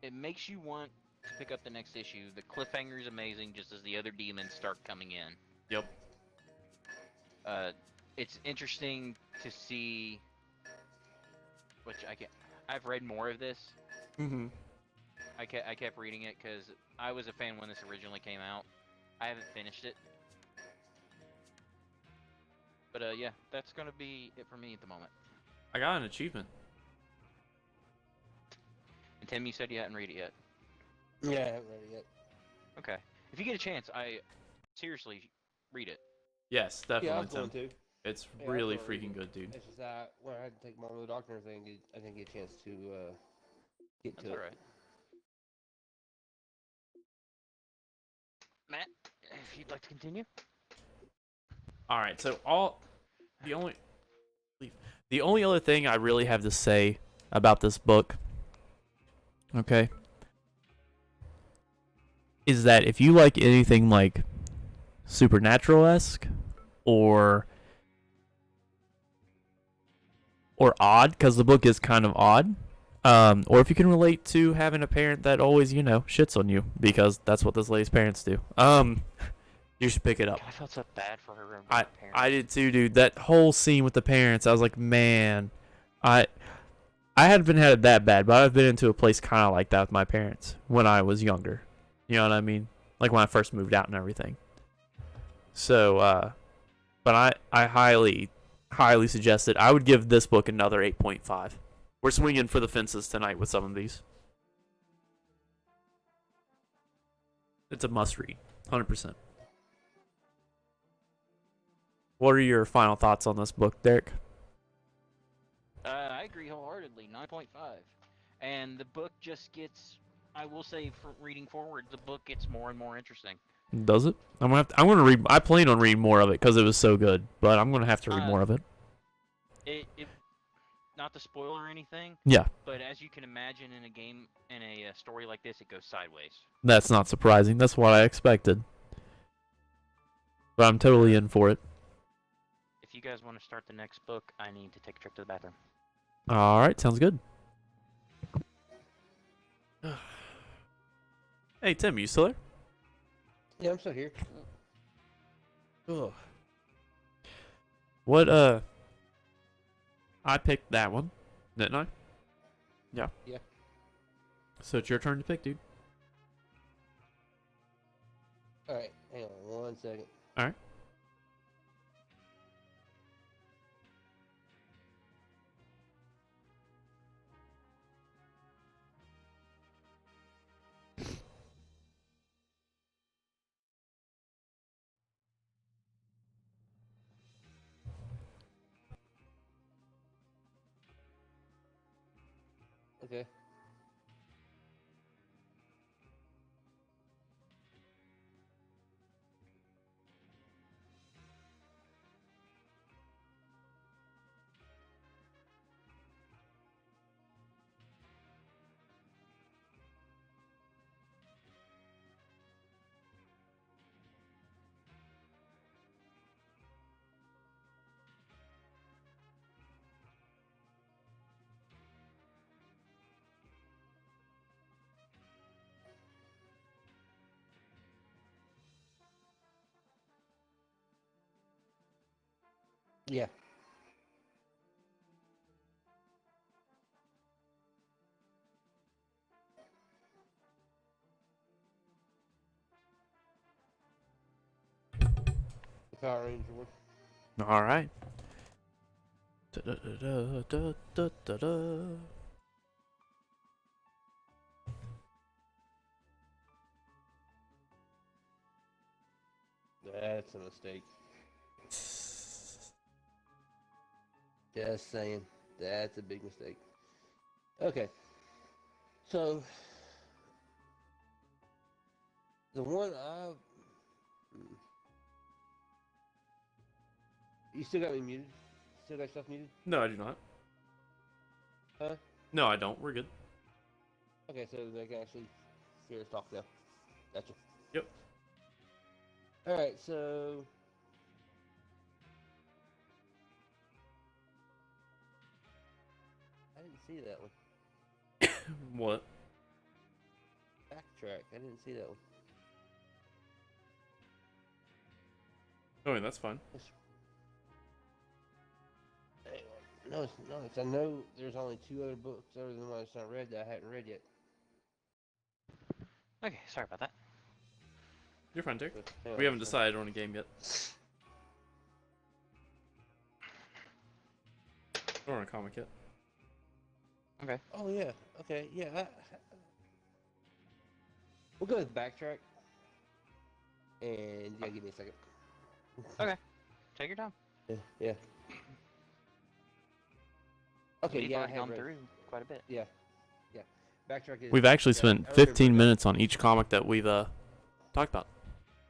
It makes you want to pick up the next issue. The cliffhanger is amazing, just as the other demons start coming in. Yep. It's interesting to see, which I've read more of this. Mm-hmm. I kept reading it because I was a fan when this originally came out. I haven't finished it. But yeah, that's gonna be it for me at the moment. I got an achievement. And Tim, you said you hadn't read it yet. Yeah, I haven't read it yet. Okay. If you get a chance, seriously read it. Yes, Yeah, definitely. I'm going to. It's Yeah, really I'll read freaking it. good, dude. It's just that when I had to take mom to the doctor and everything, I didn't get a chance to get That's to it. alright. Matt, if you'd like to continue. All right. So the only the only other thing I really have to say about this book, okay, is that if you like anything like supernatural-esque or odd, because the book is kind of odd, or if you can relate to having a parent that always, shits on you, because that's what this lady's parents do, you should pick it up. God, I felt so bad for her. I did too, dude. That whole scene with the parents, I was like, man, I hadn't had it that bad, but I've been into a place kind of like that with my parents when I was younger. You know what I mean? Like when I first moved out and everything. So, but I highly suggest it. I would give this book another 8.5. We're swinging for the fences tonight with some of these. It's a must read, 100%. What are your final thoughts on this book, Derek? I agree wholeheartedly. 9.5, and the book just gets. I will say, for reading forward, the book gets more and more interesting. Does it? I'm gonna read. I plan on reading more of it because it was so good, but I'm gonna have to read more of it. It not to spoil or anything. Yeah. But as you can imagine, in a story like this, it goes sideways. That's not surprising. That's what I expected. But I'm totally in for it. If you guys want to start the next book, I need to take a trip to the bathroom. All right, sounds good. Hey Tim, you still there? Yeah, I'm still here. Ugh. What I picked that one, didn't I? Yeah. Yeah. So it's your turn to pick, dude. All right, hang on 1 second. All right. Okay. Yeah. The Power Ranger one. All right. Da-da-da-da-da-da-da. That's a mistake. Just saying. That's a big mistake. Okay. So, the one I... You still got me muted? Still got stuff muted? No, I do not. Huh? No, I don't. We're good. Okay, so they can actually hear us talk now. Gotcha. Yep. Alright, so... I didn't see that one. What? Backtrack. I didn't see that one. Oh, yeah, that's fine. No, I know there's only 2 other books other than the one I read that I hadn't read yet. Okay, sorry about that. You're fine, Derek. But, anyway, We haven't so- decided on a game yet. Or on a comic yet. Okay. Oh yeah. Okay. Yeah. We'll go with backtrack. And yeah, give me a second. Okay. Take your time. Yeah. Yeah. Okay. We've Yeah, I already have gone read. through quite a bit. Yeah. Yeah. Backtrack is. We've actually yeah, spent I remember 15 that. minutes on each comic that we've talked about.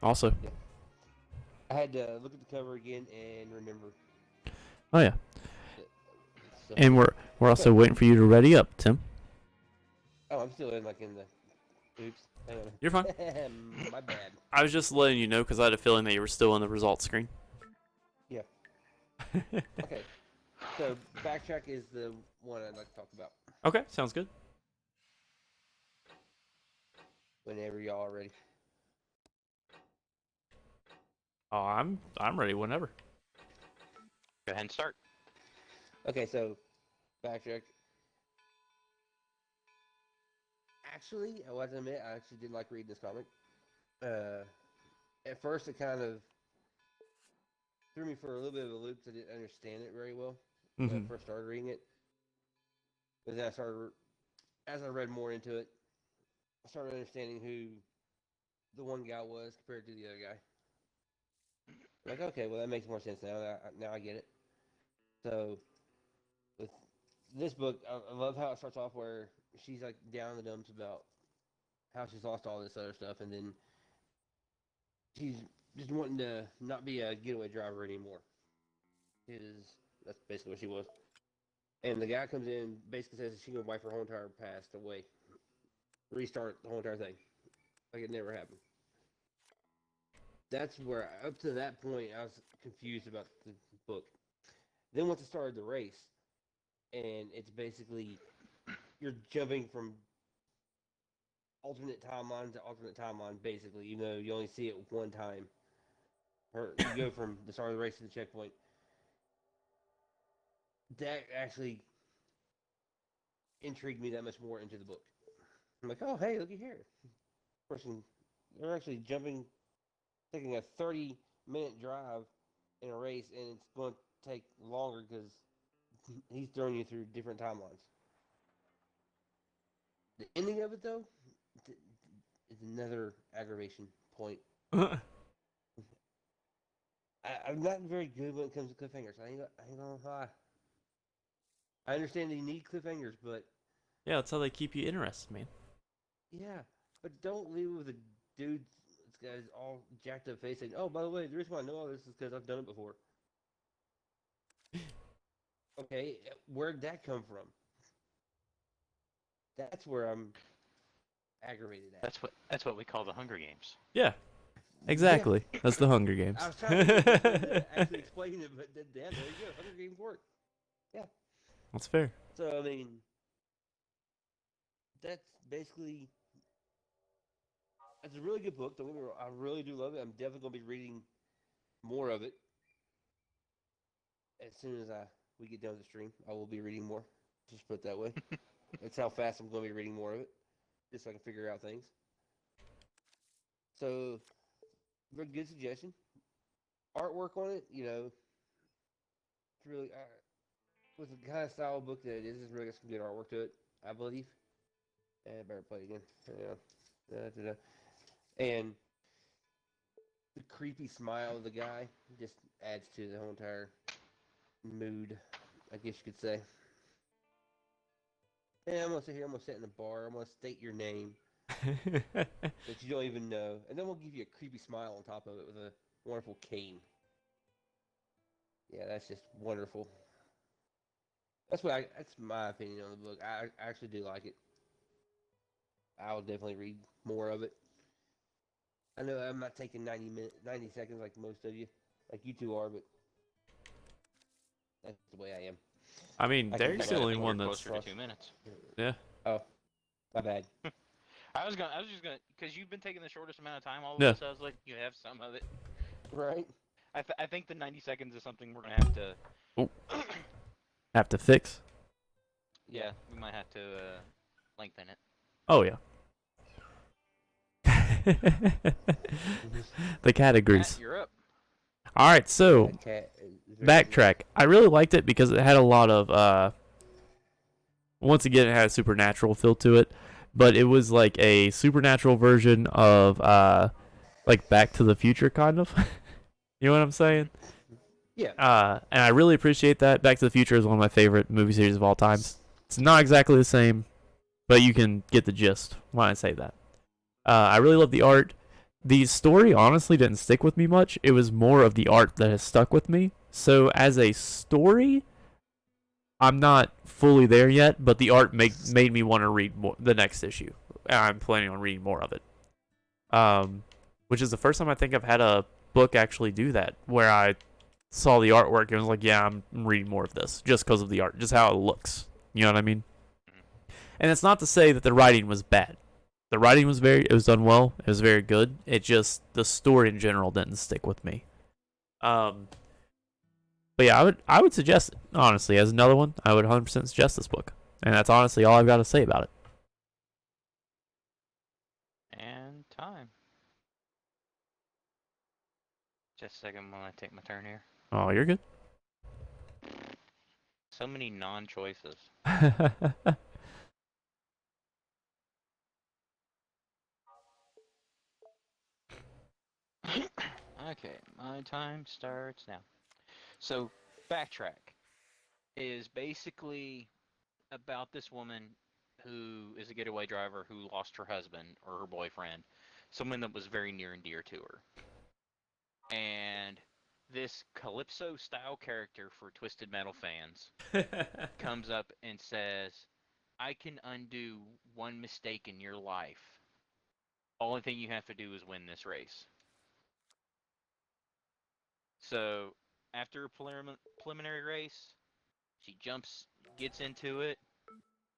Also, I had to look at the cover again and remember. oh yeah, So, and we're also waiting for you to ready up, Tim. oh, I'm still in the. Oops. Hang on. You're fine. My bad. I was just letting you know because I had a feeling that you were still in the results screen. Yeah. Okay. So backtrack is the one I'd like to talk about. Okay, sounds good. Whenever y'all are ready. Oh, I'm ready whenever. Go ahead and start. Okay, so backtrack. Actually, I was admit I actually did like reading this comic. At first, it kind of threw me for a little bit of a loop. 'Cause I didn't understand it very well when I Mhm. first started reading it. But then as I read more into it, I started understanding who the one guy was compared to the other guy. Like, okay, well that makes more sense now. Now I get it. So with this book, I love how it starts off where she's like down in the dumps about how she's lost all this other stuff, and then she's just wanting to not be a getaway driver anymore. That's basically what she was. And the guy comes in and basically says that she can wipe her whole entire past away, restart the whole entire thing, like it never happened. That's where, up to that point, I was confused about the book. Then once it started the race, and it's basically you're jumping from alternate timeline to alternate timeline, basically, even though you only see it one time. Or you go from the start of the race to the checkpoint. That actually intrigued me that much more into the book. I'm like, oh, hey, looky here. They're actually taking a 30-minute drive in a race, and it's going to take longer because he's throwing you through different timelines. The ending of it, though, is another aggravation point. I'm not very good when it comes to cliffhangers. I ain't gonna lie. I understand that you need cliffhangers, but Yeah, that's how they keep you interested, man. yeah, but don't leave it with a dude that's got his all jacked up face saying, "Oh, by the way, the reason why I know all this is because I've done it before." Okay, where'd that come from? That's where I'm aggravated at. That's what we call the Hunger Games. Yeah, exactly. Yeah. That's the Hunger Games. I was trying to actually explain it, but yeah, there you go. Hunger Games work. Yeah. That's fair. So I mean, that's basically. It's a really good book. Don't get me wrong. I really do love it. I'm definitely gonna be reading more of it as soon as we get done with the stream. I will be reading more. Just put it that way. That's how fast I'm gonna be reading more of it, just so I can figure out things. So, very good suggestion. Artwork on it, it's really with the kind of style book that it is, it's really got some good artwork to it, I believe. I better play it again. Yeah. And the creepy smile of the guy just adds to the whole entire mood, I guess you could say. And I'm gonna sit here, I'm gonna sit in the bar, I'm gonna state your name that you don't even know, and then we'll give you a creepy smile on top of it with a wonderful cane. Yeah, that's just wonderful. That's my opinion on the book. I actually do like it. I'll definitely read more of it. I know I'm not taking 90 seconds like most of you, like you two are, but that's the way I am. I mean, I Derek's can- the I only think one we're that's. closer to 2 minutes. Yeah. Oh, my bad. I was just gonna, because you've been taking the shortest amount of time all of Yeah. this. I was like, you have some of it. Right? I think the 90 seconds is something we're gonna have to. Oh. Have to fix. Yeah, we might have to lengthen it. Oh yeah. The categories. Matt, you're up. All right, so That cat is very backtrack. I really liked it because it had a lot of once again it had a supernatural feel to it, but it was like a supernatural version of like Back to the Future kind of. You know what I'm saying? Yeah. And I really appreciate that. Back to the Future is one of my favorite movie series of all time. It's not exactly the same, but you can get the gist when I say that. I really love the art. the story honestly didn't stick with me much. It was more of the art that has stuck with me. So as a story, I'm not fully there yet, but the art made me want to read more, the next issue. I'm planning on reading more of it. Which is the first time I think I've had a book actually do that, where I saw the artwork and was like, yeah, I'm reading more of this just because of the art, just how it looks. You know what I mean? And it's not to say that the writing was bad. The writing was it was done well. It was very good. It just, the story in general didn't stick with me. But yeah, I would suggest it, honestly, as another one. I would 100% suggest this book. And that's honestly all I've got to say about it. And time. Just a second while I take my turn here. Oh, you're good. So many non-choices. Okay, my time starts now. So, Backtrack is basically about this woman who is a getaway driver who lost her husband or her boyfriend, someone that was very near and dear to her. And this Calypso style character for Twisted Metal fans comes up and says, I can undo one mistake in your life. Only thing you have to do is win this race. So, after a preliminary race, she gets into it.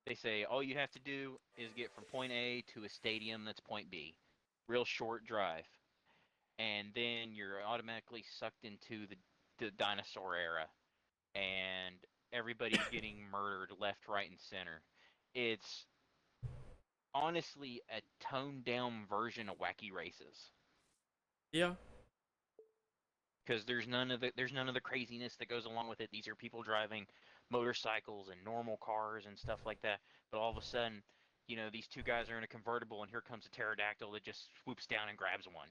They say all you have to do is get from point A to a stadium that's point B. Real short drive. And then you're automatically sucked into the dinosaur era. And everybody's getting murdered left, right, and center. It's honestly a toned down version of Wacky Races. Yeah. Because there's none of the craziness that goes along with it. These are people driving motorcycles and normal cars and stuff like that. But all of a sudden, these two guys are in a convertible, and here comes a pterodactyl that just swoops down and grabs one.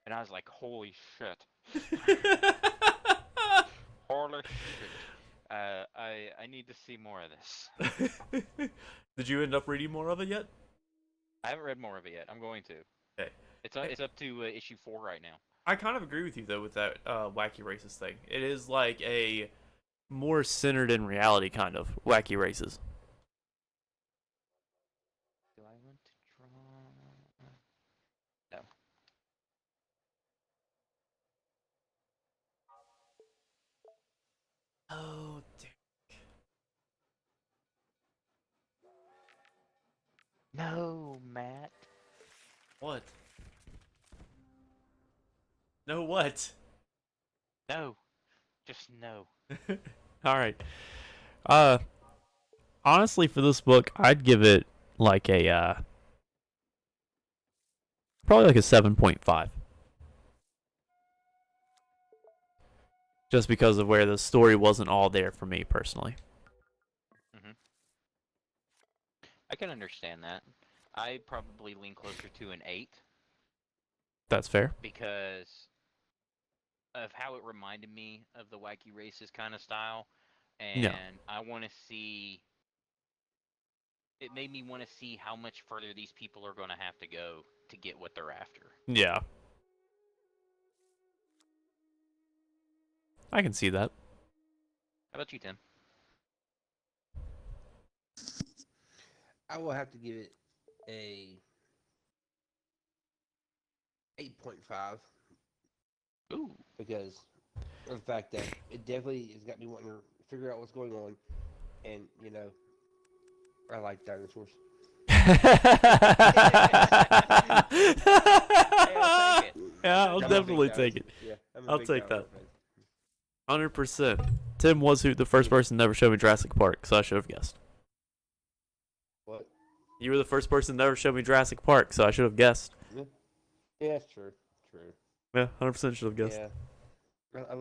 And I was like, holy shit. Holy shit. I need to see more of this. Did you end up reading more of it yet? I haven't read more of it yet. I'm going to. Okay. It's up to issue 4 right now. I kind of agree with you though with that Wacky Races thing. It is like a more centered in reality kind of Wacky Races. Do I want to draw? No. Oh, No, Matt. what? No, what? No. Just no. All right. Honestly, for this book, I'd give it like a probably like a 7.5. Just because of where the story wasn't all there for me personally. I can understand that. I probably lean closer to an 8 That's fair. because of how it reminded me of the Wacky Races kind of style, and Yeah. I want to see. It made me want to see how much further these people are going to have to go to get what they're after. Yeah. I can see that. How about you, Tim? I will have to give it a 8.5 Ooh. because of the fact that it definitely has got me wanting to figure out what's going on, and I like dinosaurs. I'll take it. Yeah, I'll I'm a big definitely take dinosaur- it. Yeah, I'm a I'll big take dinosaur that. fan. 100%. Tim was the first person to never show me Jurassic Park, so I should have guessed. What? You were the first person to never show me Jurassic Park, so I should have guessed. Yeah, that's true. True. Yeah, 100% should have guessed. Yeah.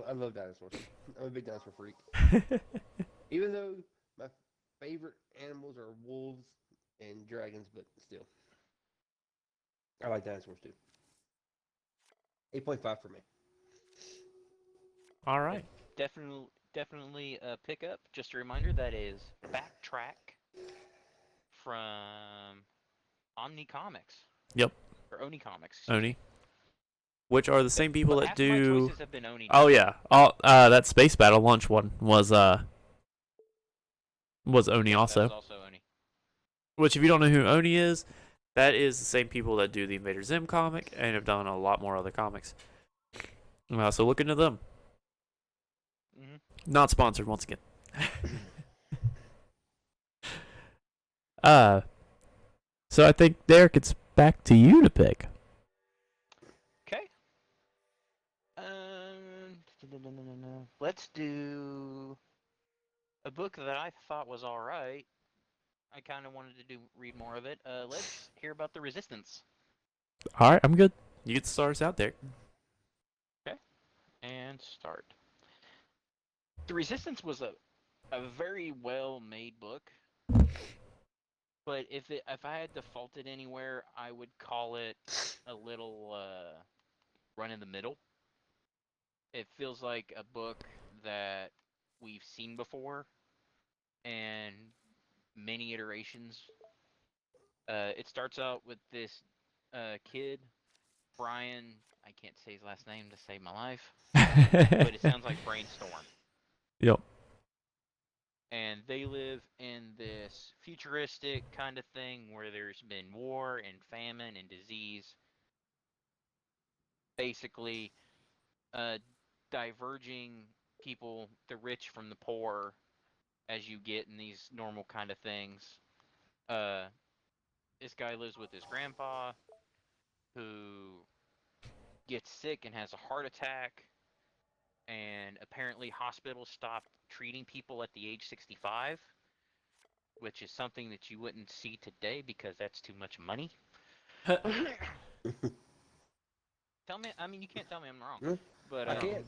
I love dinosaurs. I'm a big dinosaur freak. Even though my favorite animals are wolves and dragons, but still. I like dinosaurs too. 8.5 for me. All right. Definitely a pickup. Just a reminder that is Backtrack from Omni Comics. Yep. Or Oni Comics. Oni. which are the same people that Half my do. choices have been Oni. Oh yeah, that Space Battle Launch one was Oni That also. was also Oni. Which, if you don't know who Oni is, that is the same people that do the Invader Zim comic and have done a lot more other comics. So look into them. Hmm. Not sponsored once again. uh, so I think Derek, it's back to you to pick. Okay. Let's do a book that I thought was all right. I kind of wanted to read more of it. Let's hear about the Resistance. All right, I'm good. You get to start us out, Derek. Okay. And start. The Resistance was a very well made book. But if I had to fault it anywhere, I would call it a little run in the middle. It feels like a book that we've seen before, and many iterations. It starts out with this kid, Brian. I can't say his last name to save my life, but it sounds like Brainstorm. Yep. And they live in this futuristic kind of thing where there's been war and famine and disease, basically diverging people, the rich from the poor, as you get in these normal kind of things. This guy lives with his grandpa, who gets sick and has a heart attack, and apparently hospitals stopped treating people at the age 65, which is something that you wouldn't see today because that's too much money. Tell me, I mean, you can't tell me I'm wrong, but I can't.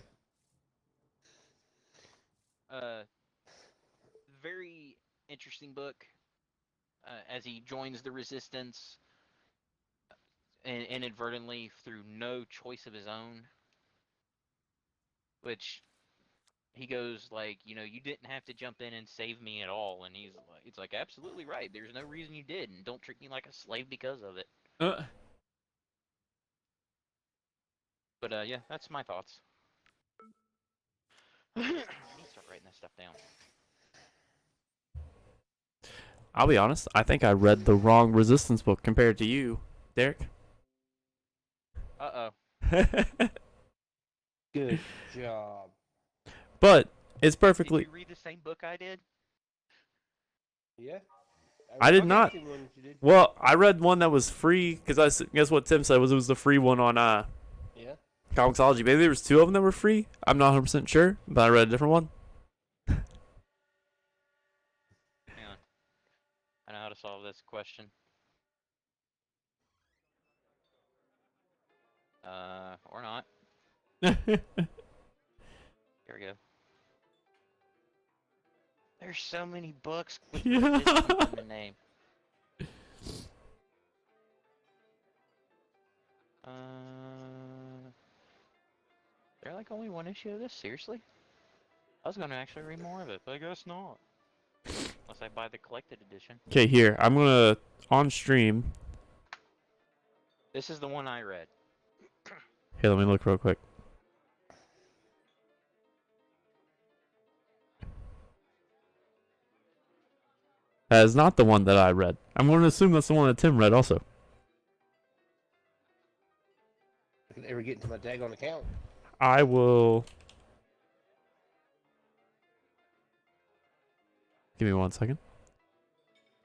Very interesting book. As he joins the Resistance, and inadvertently through no choice of his own, which he goes like, you didn't have to jump in and save me at all, and he's like, absolutely right. There's no reason you did, and don't treat me like a slave because of it. But yeah, that's my thoughts. I need to start writing that stuff down. I'll be honest. I think I read the wrong Resistance book compared to you, Derek. Good job. But it's perfectly. Did you read the same book I did? Yeah. I did I'll not. get you one if you did. Well, I read one that was free because guess what Tim said was it was the free one on Yeah. Comixology. Maybe there was two of them that were free. I'm not 100% sure, but I read a different one. Hang on. I know how to solve this question. Or not. Here we go. There's so many books with Resistance in the name. There like only one issue of this? Seriously? I was gonna actually read more of it, but I guess not. Unless I buy the collected edition. Okay, here. I'm going to, on stream. This is the one I read. Here, let me look real quick. That is not the one that I read. I'm going to assume that's the one that Tim read also. I could ever get into my daggone account. I will. Give me 1 second.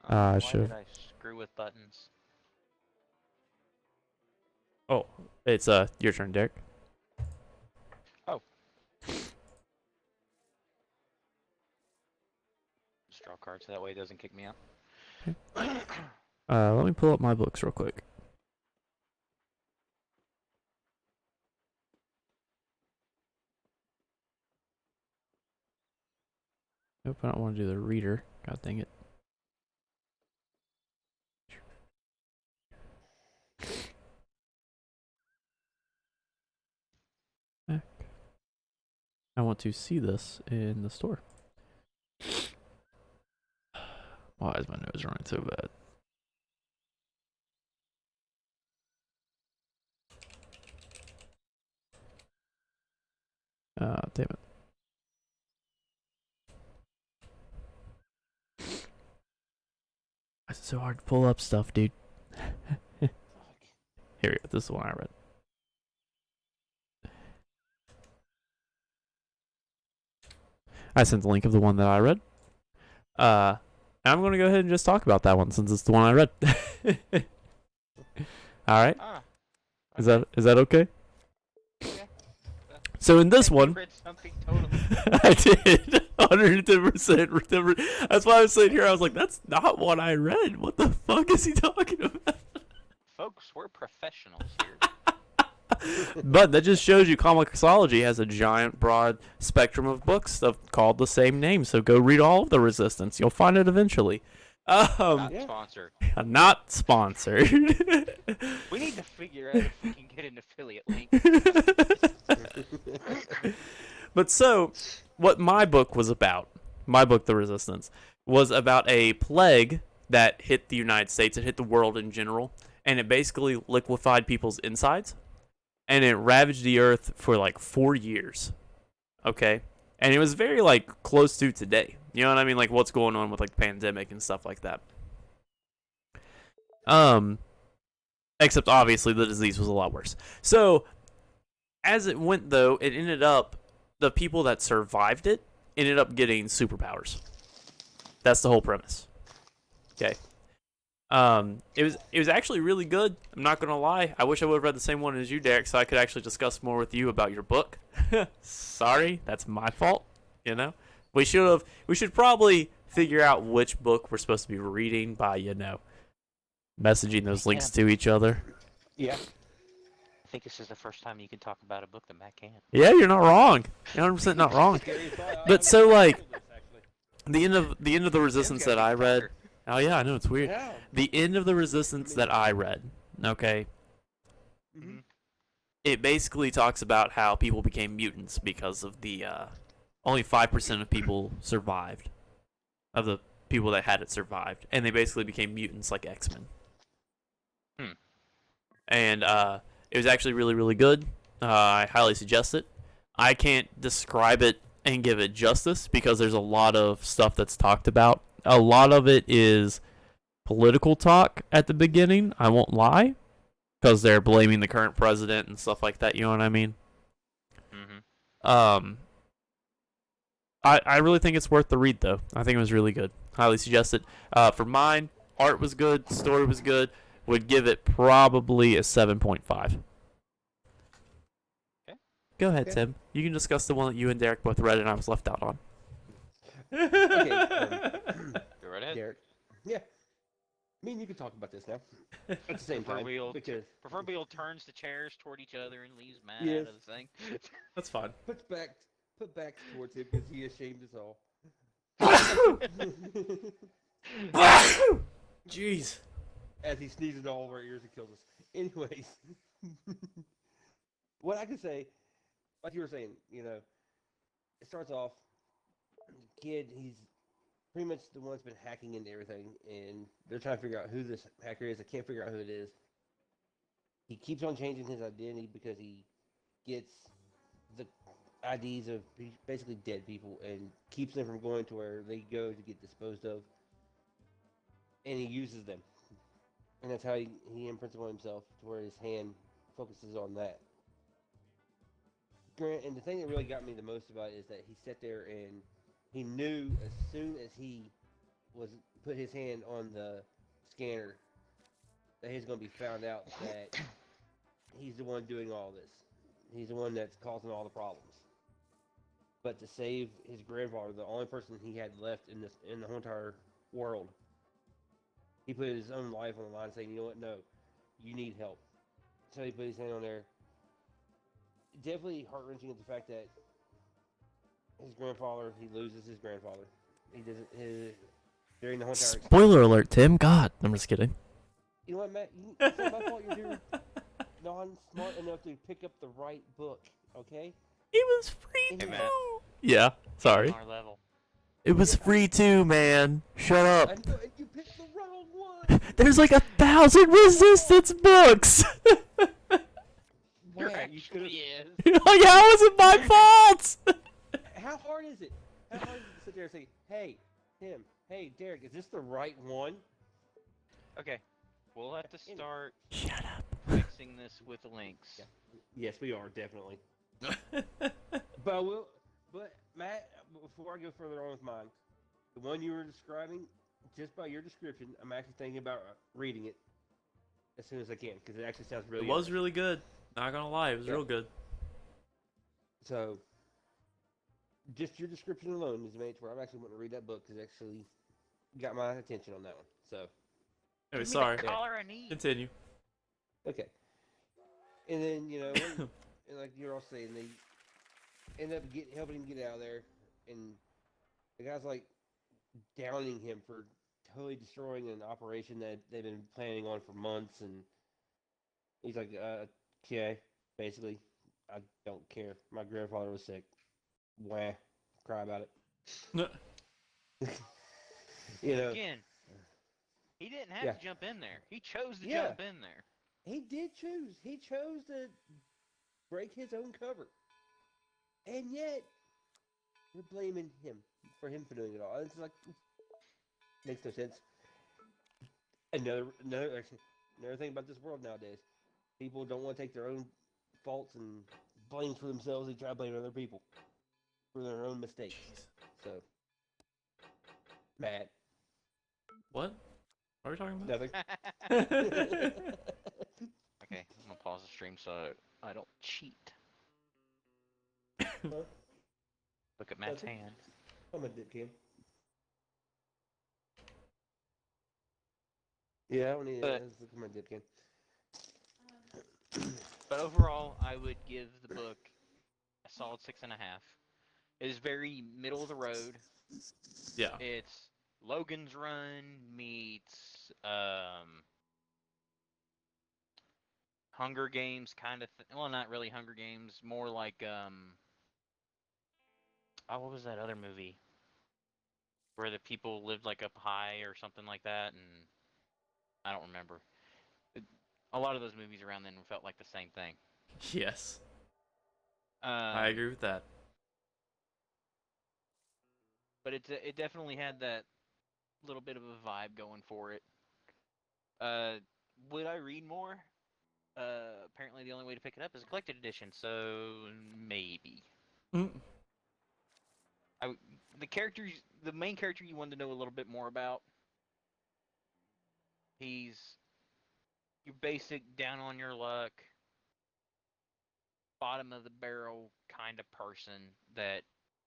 Why sure. did I screw with buttons? Oh, it's your turn, Derek. Oh. Just draw cards so that way it doesn't kick me out. Let me pull up my books real quick. Nope, I don't want to do the reader. God dang it. Heck. I want to see this in the store. Why is my nose running so bad? Damn it. It's so hard to pull up stuff, dude. Fuck. Here we go. This is the one I read. I sent the link of the one that I read. I'm going to go ahead and just talk about that one since it's the one I read. All right. Ah, Is that okay? yeah. So in this You one, read something totally. I did 110%. That's why I was sitting here. I was like, "That's not what I read. What the fuck is he talking about?" Folks, we're professionals here. But that just shows you Comixology has a giant, broad spectrum of books called the same name. So go read all of the Resistance. You'll find it eventually. Not Yeah. sponsored. Not sponsored. We need to figure out if we can get an affiliate link. But so, what my book was about, my book, The Resistance, was about a plague that hit the United States. It hit the world in general, and it basically liquefied people's insides, and it ravaged the earth for like 4 years. Okay, and it was very like close to today. You know what I mean? Like what's going on with like the pandemic and stuff like that. Except obviously the disease was a lot worse. So, as it went though, it ended up the people that survived it ended up getting superpowers. That's the whole premise. Okay. It was actually really good. I'm not gonna lie. I wish I would have read the same one as you, Derek, so I could actually discuss more with you about your book. Sorry, that's my fault. You know, we should probably figure out which book we're supposed to be reading by, messaging those links to each other. Yeah. I think this is the first time you can talk about a book that Matt can. Yeah, you're not wrong. You're 100% not wrong. Scary thought. But so, I like, Googled this, actually. The end of the Resistance that I read. Oh yeah, I know it's weird. Yeah. The end of the Resistance that I read. Okay. Mm-hmm. It basically talks about how people became mutants because of the only 5% of people survived, of the people that had it survived, and they basically became mutants like X-Men. And it was actually really, really good. I highly suggest it. I can't describe it and give it justice because there's a lot of stuff that's talked about. A lot of it is political talk at the beginning, I won't lie, because they're blaming the current president and stuff like that, you know what I mean? Mm-hmm. I really think it's worth the read, though. I think it was really good. Highly suggest it. For mine, art was good, story was good. Would give it probably a 7.5. Okay. Go ahead, Okay. Tim. You can discuss the one that you and Derek both read and I was left out on. Okay. Go right ahead. Derek. Yeah. Me and you can talk about this now. At the same time. Proverbial- Because Proverbial turns the chairs toward each other and leaves Matt Yes. out of the thing. That's fine. put backs towards him because he ashamed us all. Jeez. As he sneezes in all of our ears and kills us. Anyways. What I can say, like you were saying, it starts off, kid, he's pretty much the one that's been hacking into everything, and they're trying to figure out who this hacker is. They can't figure out who it is. He keeps on changing his identity because he gets the IDs of basically dead people and keeps them from going to where they go to get disposed of. And he uses them. And that's how he imprints on himself to where his hand focuses on that. And the thing that really got me the most about it is that he sat there and he knew as soon as he put his hand on the scanner that he's going to be found out that he's the one doing all this. He's the one that's causing all the problems. But to save his grandfather, the only person he had left in the whole entire world, he put his own life on the line, saying, "You know what? No, you need help." So he put his hand on there. Definitely heart-wrenching at the fact that his grandfather, he loses his grandfather. He does it during the whole entire. Spoiler alert, Tim. God, I'm just kidding. You know what, Matt? It's not my fault you're non-smart enough to pick up the right book. Okay. It was free Hey, too. Matt. Yeah, sorry. On our level. It was free too, man. Shut up. I know, and you picked the wrong one. There's like 1,000 Resistance books. There Matt, you could've- actually is. Like, how is it my fault? How hard is it? How hard is it to sit there and say, "Hey, Tim, hey, Derek, is this the right one?" Okay, we'll have to Anyway. start Shut up. fixing this with links. Yeah. Yes, we are definitely. But we'll, but Matt, before I go further on with mine, the one you were describing, just by your description, I'm actually thinking about reading it as soon as I can because it actually sounds really. It was interesting. really good. Not gonna lie, it was Yeah. real good. So. Just your description alone is made to where I'm actually wanting to read that book because it actually got my attention on that one. So. Anyway, Give me sorry. the collar I need. Continue. Okay. And then and like you're all saying, they end up helping him get out of there, and the guy's like downing him for totally destroying an operation that they've been planning on for months, and he's like, okay, basically, I don't care. My grandfather was sick. Wah, cry about it. Again, he didn't have Yeah. to jump in there. He chose to Yeah. jump in there. He did choose. He chose to break his own cover. And yet, you're blaming him for doing it all. It's like, makes no sense. Another thing about this world nowadays, people don't want to take their own faults and blames for themselves. They try to blame other people for their own mistakes. So, Matt, What? What are we talking nothing. about? Okay, I'm gonna pause the stream so I don't cheat. Huh? Look at Matt's Nothing. hand. I'm a dipkin. Yeah, I don't need But- let's look at my dipkin. But overall, I would give the book a solid 6.5. It is very middle of the road. Yeah. It's Logan's Run meets Hunger Games kind of well, not really Hunger Games, more like what was that other movie where the people lived like up high or something like that, and I don't remember. A lot of those movies around then felt like the same thing. Yes. I agree with that. But it definitely had that little bit of a vibe going for it. Would I read more? Apparently the only way to pick it up is a collected edition, so maybe. Mm. The main character you wanted to know a little bit more about. He's your basic down on your luck, bottom of the barrel kind of person that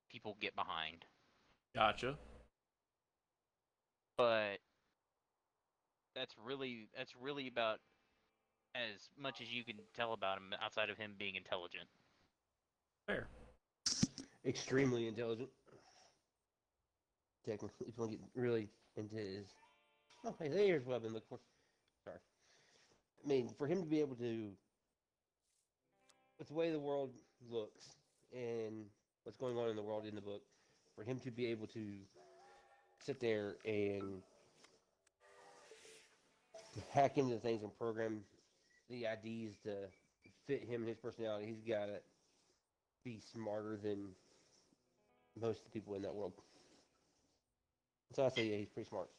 people get behind. Gotcha. But that's really about as much as you can tell about him outside of him being intelligent. Fair. Extremely intelligent. Technically, if you want to get really into his. Oh, hey, there's what I've been looking for. Sorry. I mean, for him to be able to. With the way the world looks and what's going on in the world in the book, for him to be able to sit there and hack into things and program the IDs to fit him and his personality, he's got to be smarter than most of the people in that world. So I say, yeah, he's pretty smart.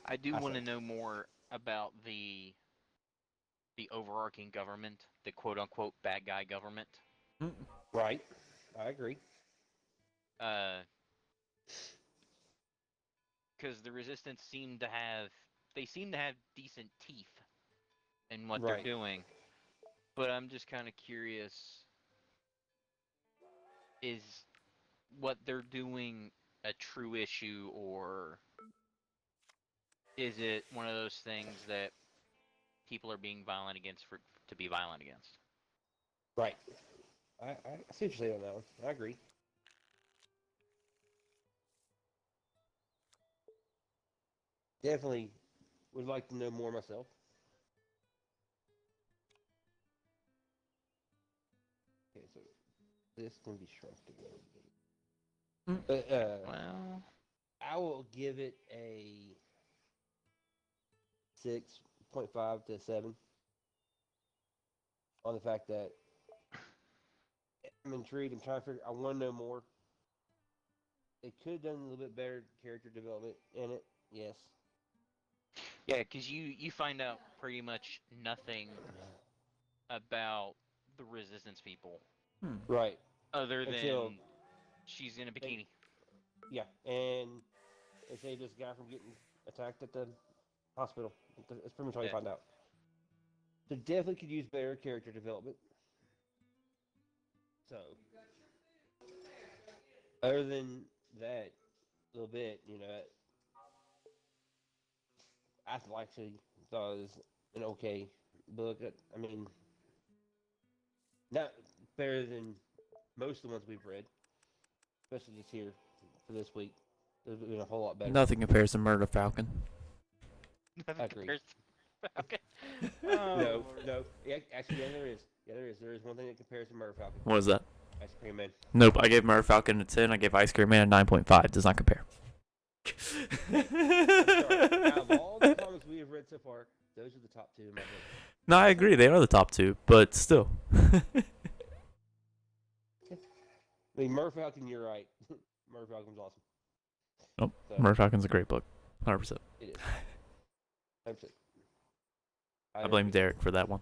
I do I want to think. know more about the overarching government, the quote unquote bad guy government. Mm. Right. I agree. Because the resistance seem to have decent teeth in what Right. they're doing. But I'm just kind of curious, is what they're doing a true issue, or is it one of those things that people are being violent against to be violent against? Right. I see what you're saying on that one. I agree. Definitely would like to know more myself. Okay, so this can be shrunk together. But Well, I will give it a 6.5 to 7 on the fact that I'm intrigued. I'm trying to figure. I want to know more. They could have done a little bit better character development in it. Yes. Yeah, because you find out pretty much nothing about the resistance people Right. other Until than she's in a they, bikini. yeah, and they saved this guy from getting attacked at the hospital. That's pretty much all you Yeah. find out. So definitely could use better character development. So, other than that, little bit, I actually thought it was an okay book. I mean, not better than most of the ones we've read, especially this here for this week. There's been a whole lot better. Nothing compares to Murder Falcon. Nothing Agree. compares to Falcon. No, Lord. no. Yeah, actually, yeah, there is. Yeah, there is. There is one thing that compares to Murder Falcon. What is that? Ice Cream Man. Nope, I gave Murder Falcon a 10. I gave Ice Cream Man a 9.5. Does not compare. I'm sorry. Out of all the comics we have read so far, those are the top two in my book. No, I agree. They are the top two, but still. I mean, Murder Falcon, you're right. Murder Falcon's awesome. Nope. So, Murder Falcon's a great book. 100%. it is. 100%. I blame agree. Derek for that one.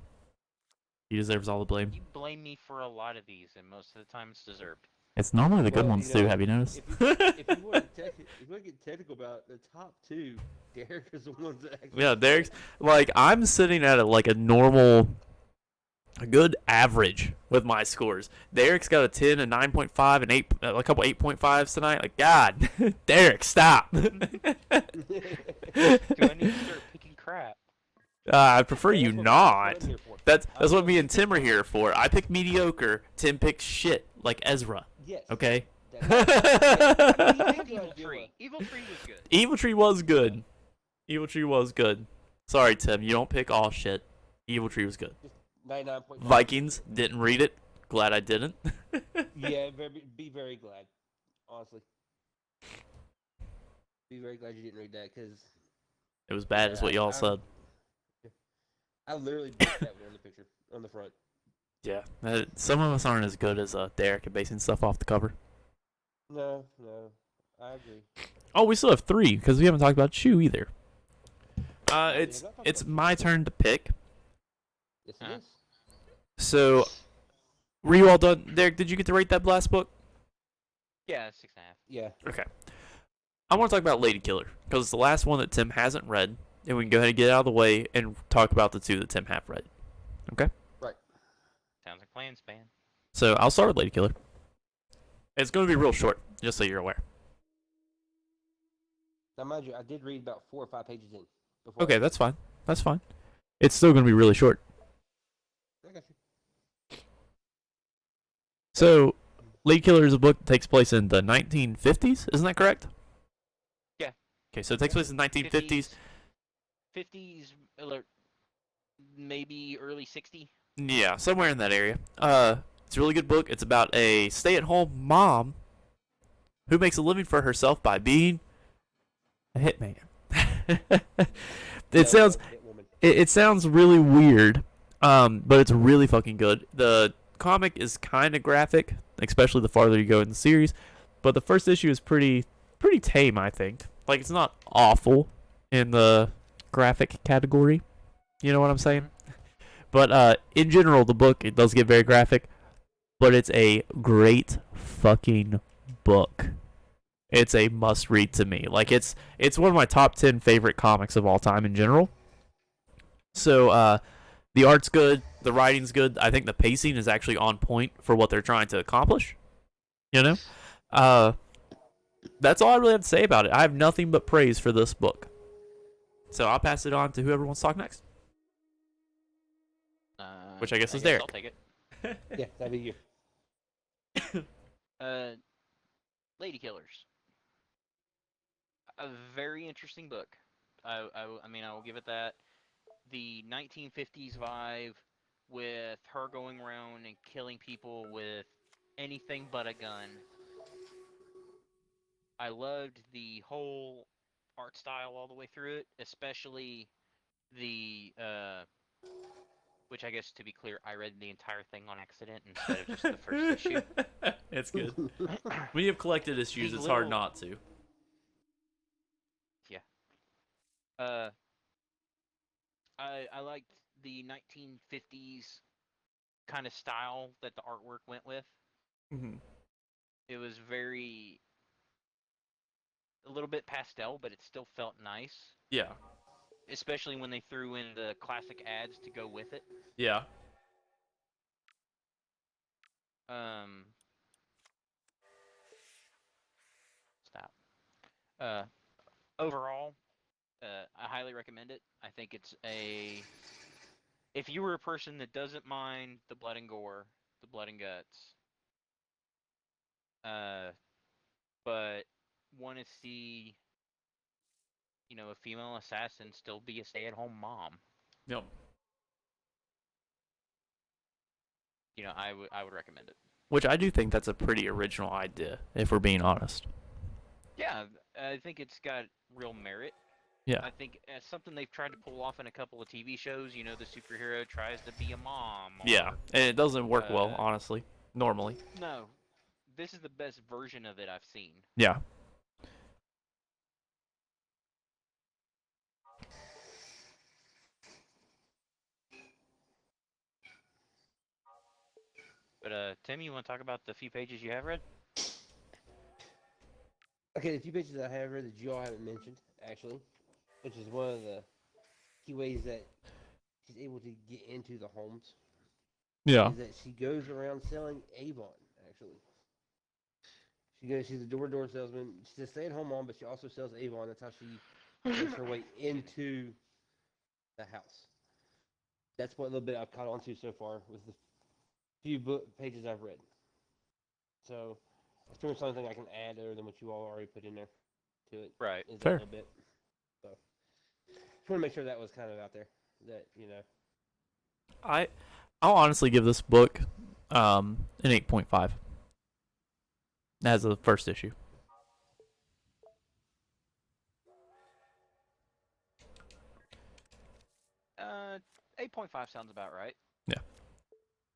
He deserves all the blame. You blame me for a lot of these, and most of the time it's deserved. It's normally the good Well, ones too. Have you noticed? If you want to get technical about it, the top two, Derek is the ones that actually. Yeah, Derek's like I'm sitting at a normal, a good average with my scores. Derek's got a 10, a 9.5, an 8, a couple 8.5s tonight. Like God, Derek, stop. Do I need to start picking crap? I prefer you That's what not. I'm here for. That's what me and Tim are here for. I pick mediocre. Tim picks shit like Ezra. Yes. Okay. That's- I I think do Evil idea Tree. what- Evil Tree was good. Evil Tree was good. Evil Tree was good. Sorry, Tim. You don't pick all shit. Evil Tree was good. 99.5. Vikings, didn't read it. Glad I didn't. Yeah, be very glad. Honestly. Be very glad you didn't read that because It was bad, is what y'all said. I literally put that one on the picture on the front. Yeah. Some of us aren't as good as Derek at basing stuff off the cover. No, I agree. Oh, we still have 3 because we haven't talked about Chew either. It's not talking it's about my turn to pick. Yes, Uh-huh. it is. So, were you all done? Derek, did you get to rate that last book? Yeah, 6.5. Yeah. Okay. I want to talk about Lady Killer because it's the last one that Tim hasn't read, and we can go ahead and get it out of the way and talk about the 2 that Tim have read. Okay. Sounds like plans, man. So I'll start with Lady Killer. It's going to be real short, just so you're aware. Now, mind you, I did read about 4 or 5 pages in. Before Okay, that's fine. That's fine. It's still going to be really short. I got you. So, Lady Killer is a book that takes place in the 1950s. Isn't that correct? Yeah. Okay, so it takes place in the 1950s. 50s, or maybe early 60s. Yeah, somewhere in that area. It's a really good book. It's about a stay-at-home mom who makes a living for herself by being a hitman. It sounds it sounds really weird, but it's really fucking good. The comic is kind of graphic, especially the farther you go in the series. But the first issue is pretty tame, I think. Like it's not awful in the graphic category. You know what I'm saying? But in general, the book it does get very graphic, but it's a great fucking book. It's a must read to me. Like it's one of my top 10 favorite comics of all time in general. So the art's good, the writing's good. I think the pacing is actually on point for what they're trying to accomplish. You know? That's all I really have to say about it. I have nothing but praise for this book. So I'll pass it on to whoever wants to talk next. Which I guess is Derek. I'll take it. Yeah, that'd be you. Lady Killers. A very interesting book. I mean, I will give it that. The 1950s vibe with her going around and killing people with anything but a gun. I loved the whole art style all the way through it, especially the which I guess to be clear, I read the entire thing on accident instead of just the first issue. It's good. When you have collected issues, The it's hard little- not to. Uh, I liked the 1950s kind of style that the artwork went with. Mm-hmm. It was a little bit pastel, but it still felt nice, Yeah. especially when they threw in the classic ads to go with it. Yeah. Stop. Uh, Overall, I highly recommend it. I think it's if you were a person that doesn't mind the blood and gore, the blood and guts, but want to see, a female assassin still be a stay-at-home mom, Yep. I would recommend it. Which I do think that's a pretty original idea, if we're being honest. Yeah, I think it's got real merit. Yeah. I think it's something they've tried to pull off in a couple of TV shows. The superhero tries to be a mom. Yeah. And it doesn't work well, uh, honestly. Normally. No, this is the best version of it I've seen. Yeah. But Tim, you want to talk about the few pages you have read? Okay, the few pages I have read that you all haven't mentioned, actually, which is one of the key ways that she's able to get into the homes, Yeah. is that she goes around selling Avon, actually. She's a door-to-door salesman. She's a stay-at-home mom, but she also sells Avon. That's how she makes her way into the house. That's what little bit I've caught on to so far with the few pages I've read. So it's pretty much the only thing I can add other than what you all already put in there to it. Right. Is that Fair. little bit. So just want to make sure that was kind of out there. That I'll honestly give this book an 8.5 as the first issue. Uh, 8.5 sounds about right.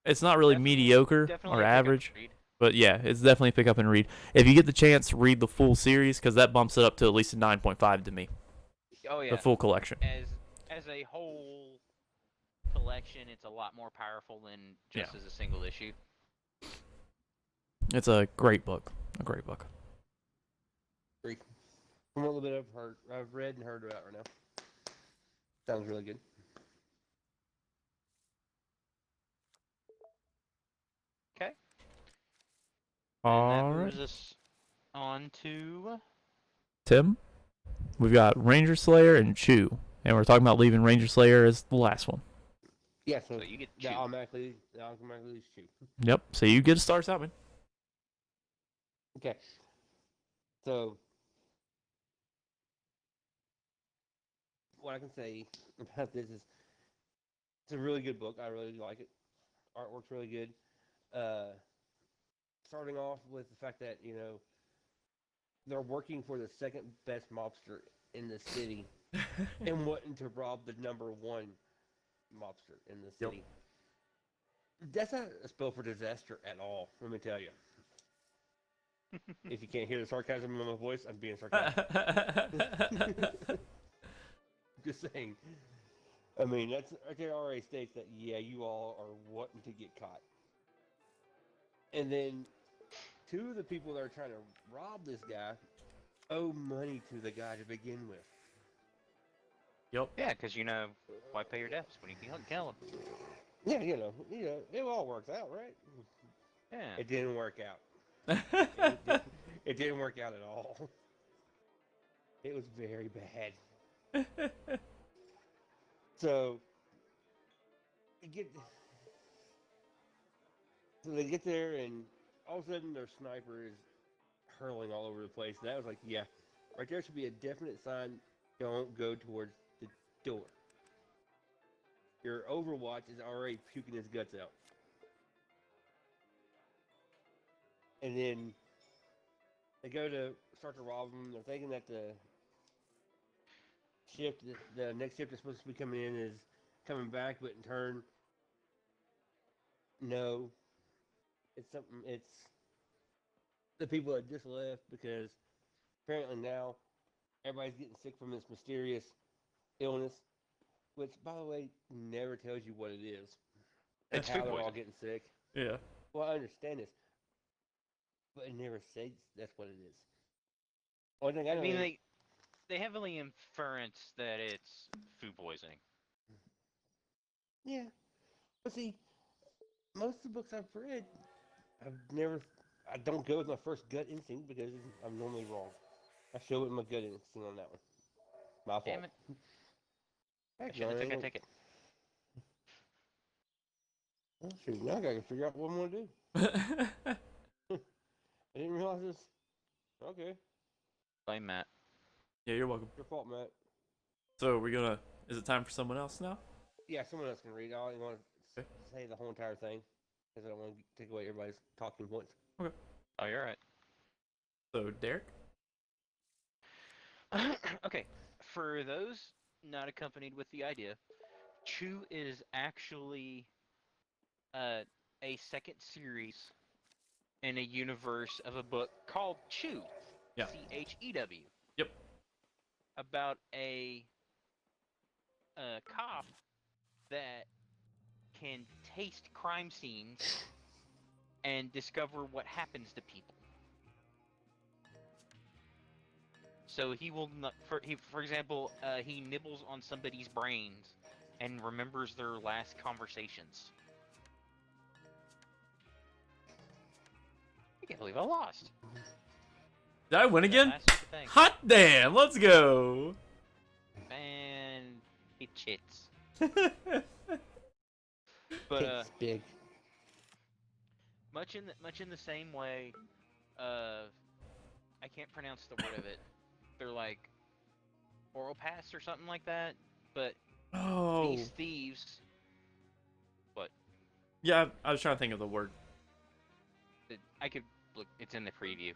It's not really Definitely- mediocre Definitely or a pick up and average, read. but yeah, it's definitely pick up and read. If you get the chance, read the full series because that bumps it up to at least a 9.5 to me. Oh yeah. The full collection. As a whole collection, it's a lot more powerful than just Yeah. as a single issue. It's a great book. A great book. from a little bit I've read and heard about right now. Sounds really good. Okay. All And that right, moves us on to Tim. We've got Ranger Slayer and Chew, and we're talking about leaving Ranger Slayer as the last one. Yeah, so so you get that two. automatically leads to. Yep. So you get to start out, man. Okay. So, what I can say about this is it's a really good book. I really like it. Artwork's really good. Starting off with the fact that, they're working for the second best mobster in the city and wanting to rob the number one mobster in the Yep. city. That's not a spell for disaster at all, let me tell you. If you can't hear the sarcasm in my voice, I'm being sarcastic. Just saying. I mean, that's right there already states that, yeah, you all are wanting to get caught. And then two of the people that are trying to rob this guy owe money to the guy to begin with. Yep. Yeah, because why pay your debts when you can kill them? Yeah, it all works out, right? Yeah. It didn't work out. It didn't work out at all. It was very bad. So they get there, and all of a sudden their sniper is hurling all over the place. That was like, yeah, right there should be a definite sign: don't go towards the door. Your Overwatch is already puking his guts out. And then they go to start to rob them. They're thinking that the next shift that's supposed to be coming in is coming back, but in turn, No, it's something. It's the people that just left because apparently now everybody's getting sick from this mysterious illness, which, by the way, never tells you what it is and It's how food they're all poisoning. getting sick. Yeah. Well, I understand this, but it never says that's what it is. Only thing I I know mean, is, they heavily inference that it's food poisoning. yeah. But see, most of the books I've read, I've never, I don't go with my first gut instinct because I'm normally wrong. I show with my gut instinct on that one. My fault. Damn it! I Heck, shouldn't have took no, a ticket. well, shoot, now I gotta figure out what I'm gonna do. I didn't realize this. Okay, Blame Matt. Yeah, you're welcome. your fault, Matt. So we're gonna. Is it time for someone else now? Yeah, someone else can read. I don't want to Okay. say the whole entire thing because I don't want to take away everybody's talking points. Oh, you're right. So Derek. Okay, for those not accompanied with the idea, Chew is actually a second series in a universe of a book called Chew. Yeah. CHEW. Yep. About a cop that can taste crime scenes and discover what happens to people. So he will not, for example, he nibbles on somebody's brains and remembers their last conversations. I can't believe I lost. Did I win again? That's the thing. Hot damn! Let's go. Man, it chits. Yeah. But It's big. much in the same way, I can't pronounce the word of it. They're like oral pass or something like that. But Oh. these thieves, Yeah, I was trying to think of the word. I could look. It's in the preview.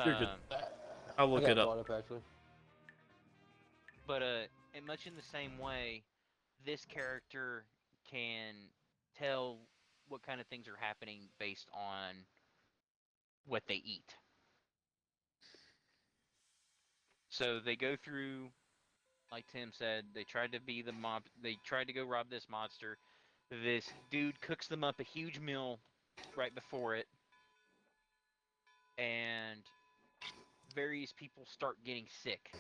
You're good. Um, I'll look I got it up. brought up actually. But and much in the same way, this character can tell what kind of things are happening based on what they eat. So they go through, like Tim said, they tried to be the mob. They tried to go rob this monster. This dude cooks them up a huge meal right before it, and various people start getting sick.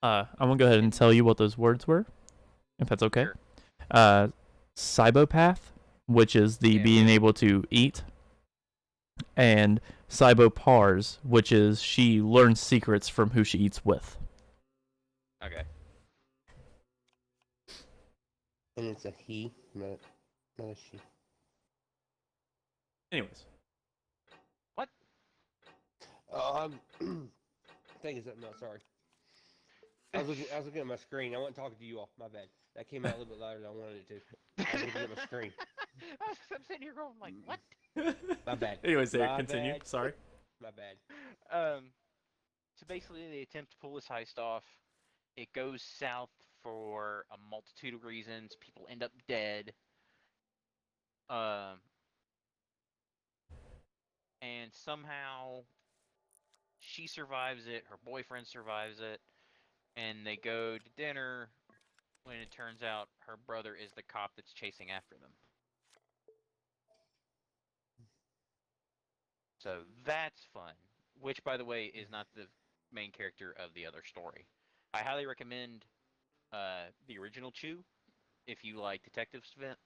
I'm gonna go ahead and tell you what those words were, if that's okay. Sure. Cybopath, which is the Yeah. being able to eat, and Cybopars, which is she learns secrets from who she eats with. Okay. And it's a he, not a she. Anyways, I'm thinking something else. Sorry. I was looking at my screen. I wasn't talking to you all. My bad. That came out a little bit louder than I wanted it to. I was looking at my screen. I'm sitting here going like, what? My bad. anyways, Derek, My continue. bad. Sorry. My bad. So basically, they attempt to pull this heist off. It goes south for a multitude of reasons. People end up dead. And somehow she survives it. Her boyfriend survives it, and they go to dinner. When it turns out her brother is the cop that's chasing after them. So that's fun. Which, by the way, is not the main character of the other story. I highly recommend the original Chew if you like detective stuff.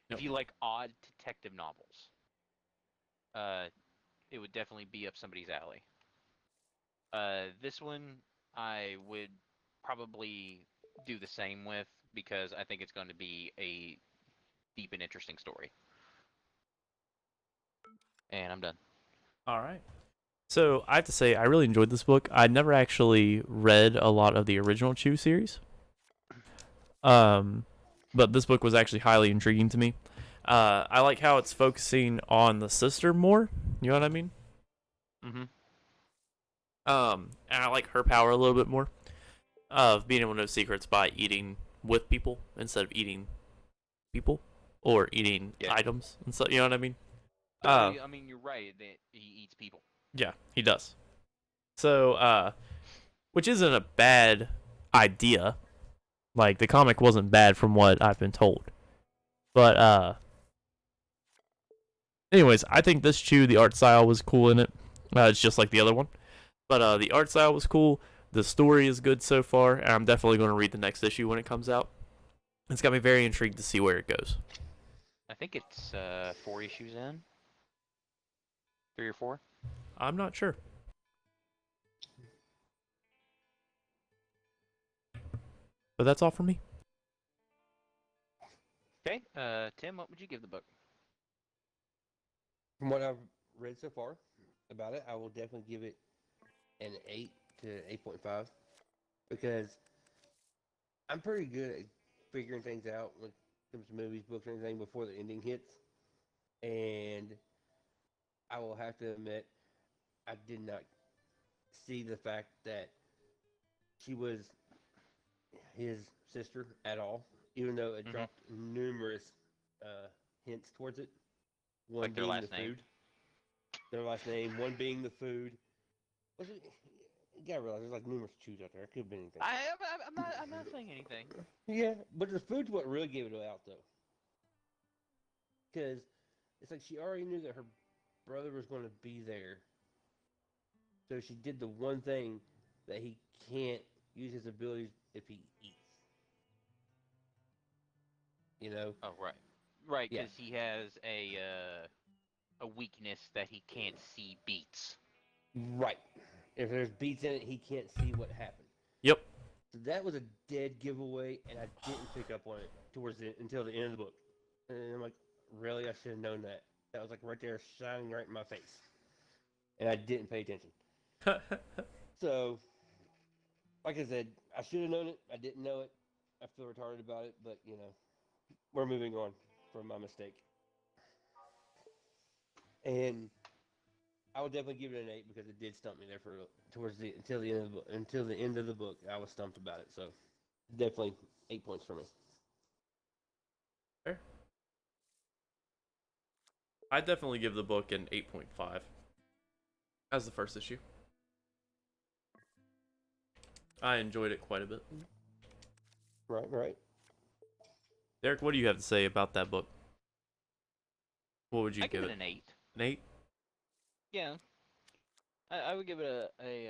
Yep. If you like odd detective novels, it would definitely be up somebody's alley. This one I would probably do the same with because I think it's going to be a deep and interesting story. And I'm done. All right. So I have to say, I really enjoyed this book. I never actually read a lot of the original Chew series, but this book was actually highly intriguing to me. I like how it's focusing on the sister more. You know what I mean? Mm-hmm. And I like her power a little bit more of being able to know secrets by eating with people instead of eating people. or eating Yeah. items and so you know what I mean. No, Uh, I mean, you're right that he eats people. yeah, he does. So, which isn't a bad idea. Like the comic wasn't bad from what I've been told, but anyways, I think this Chew, the art style was cool in it. It's just like the other one, but the art style was cool. The story is good so far, and I'm definitely going to read the next issue when it comes out. It's got me very intrigued to see where it goes. I think it's 4 issues in. 3 or 4. I'm not sure. But that's all for me. Okay. Tim, what would you give the book? From what I've read so far about it, I will definitely give it an 8 to 8.5 because I'm pretty good at figuring things out when it comes to movies, books, or anything before the ending hits. And I will have to admit, I did not see the fact that she was his sister at all, even though it Mhm. dropped numerous hints towards it. One Like their being last the name. food, their last name. One being the food. Was it? You gotta realize there's like numerous chews out there. It could have been anything. I'm not saying anything. Yeah, but the food's what really gave it out, though. Because it's like she already knew that her brother was going to be there. So she did the one thing that he can't use his abilities if he eats. You know? Oh, right. Right, Yeah. because he has a weakness that he can't see beats. Right. If there's beats in it, he can't see what happened. Yep. So that was a dead giveaway, and I didn't pick up on it until the end of the book. And I'm like, really? I should have known that. That was like right there, shining right in my face, and I didn't pay attention. So, like I said, I should have known it. I didn't know it. I feel retarded about it, but we're moving on from my mistake. And I would definitely give it an 8 because it did stump me there for towards the until the end of the book. Until the end of the book, I was stumped about it. So, definitely 8 points for me. Fair. I definitely give the book an 8.5 as the first issue. I enjoyed it quite a bit. Right, right. Derek, what do you have to say about that book? What would you I give give it it? an 8. An 8? Yeah, I would give it a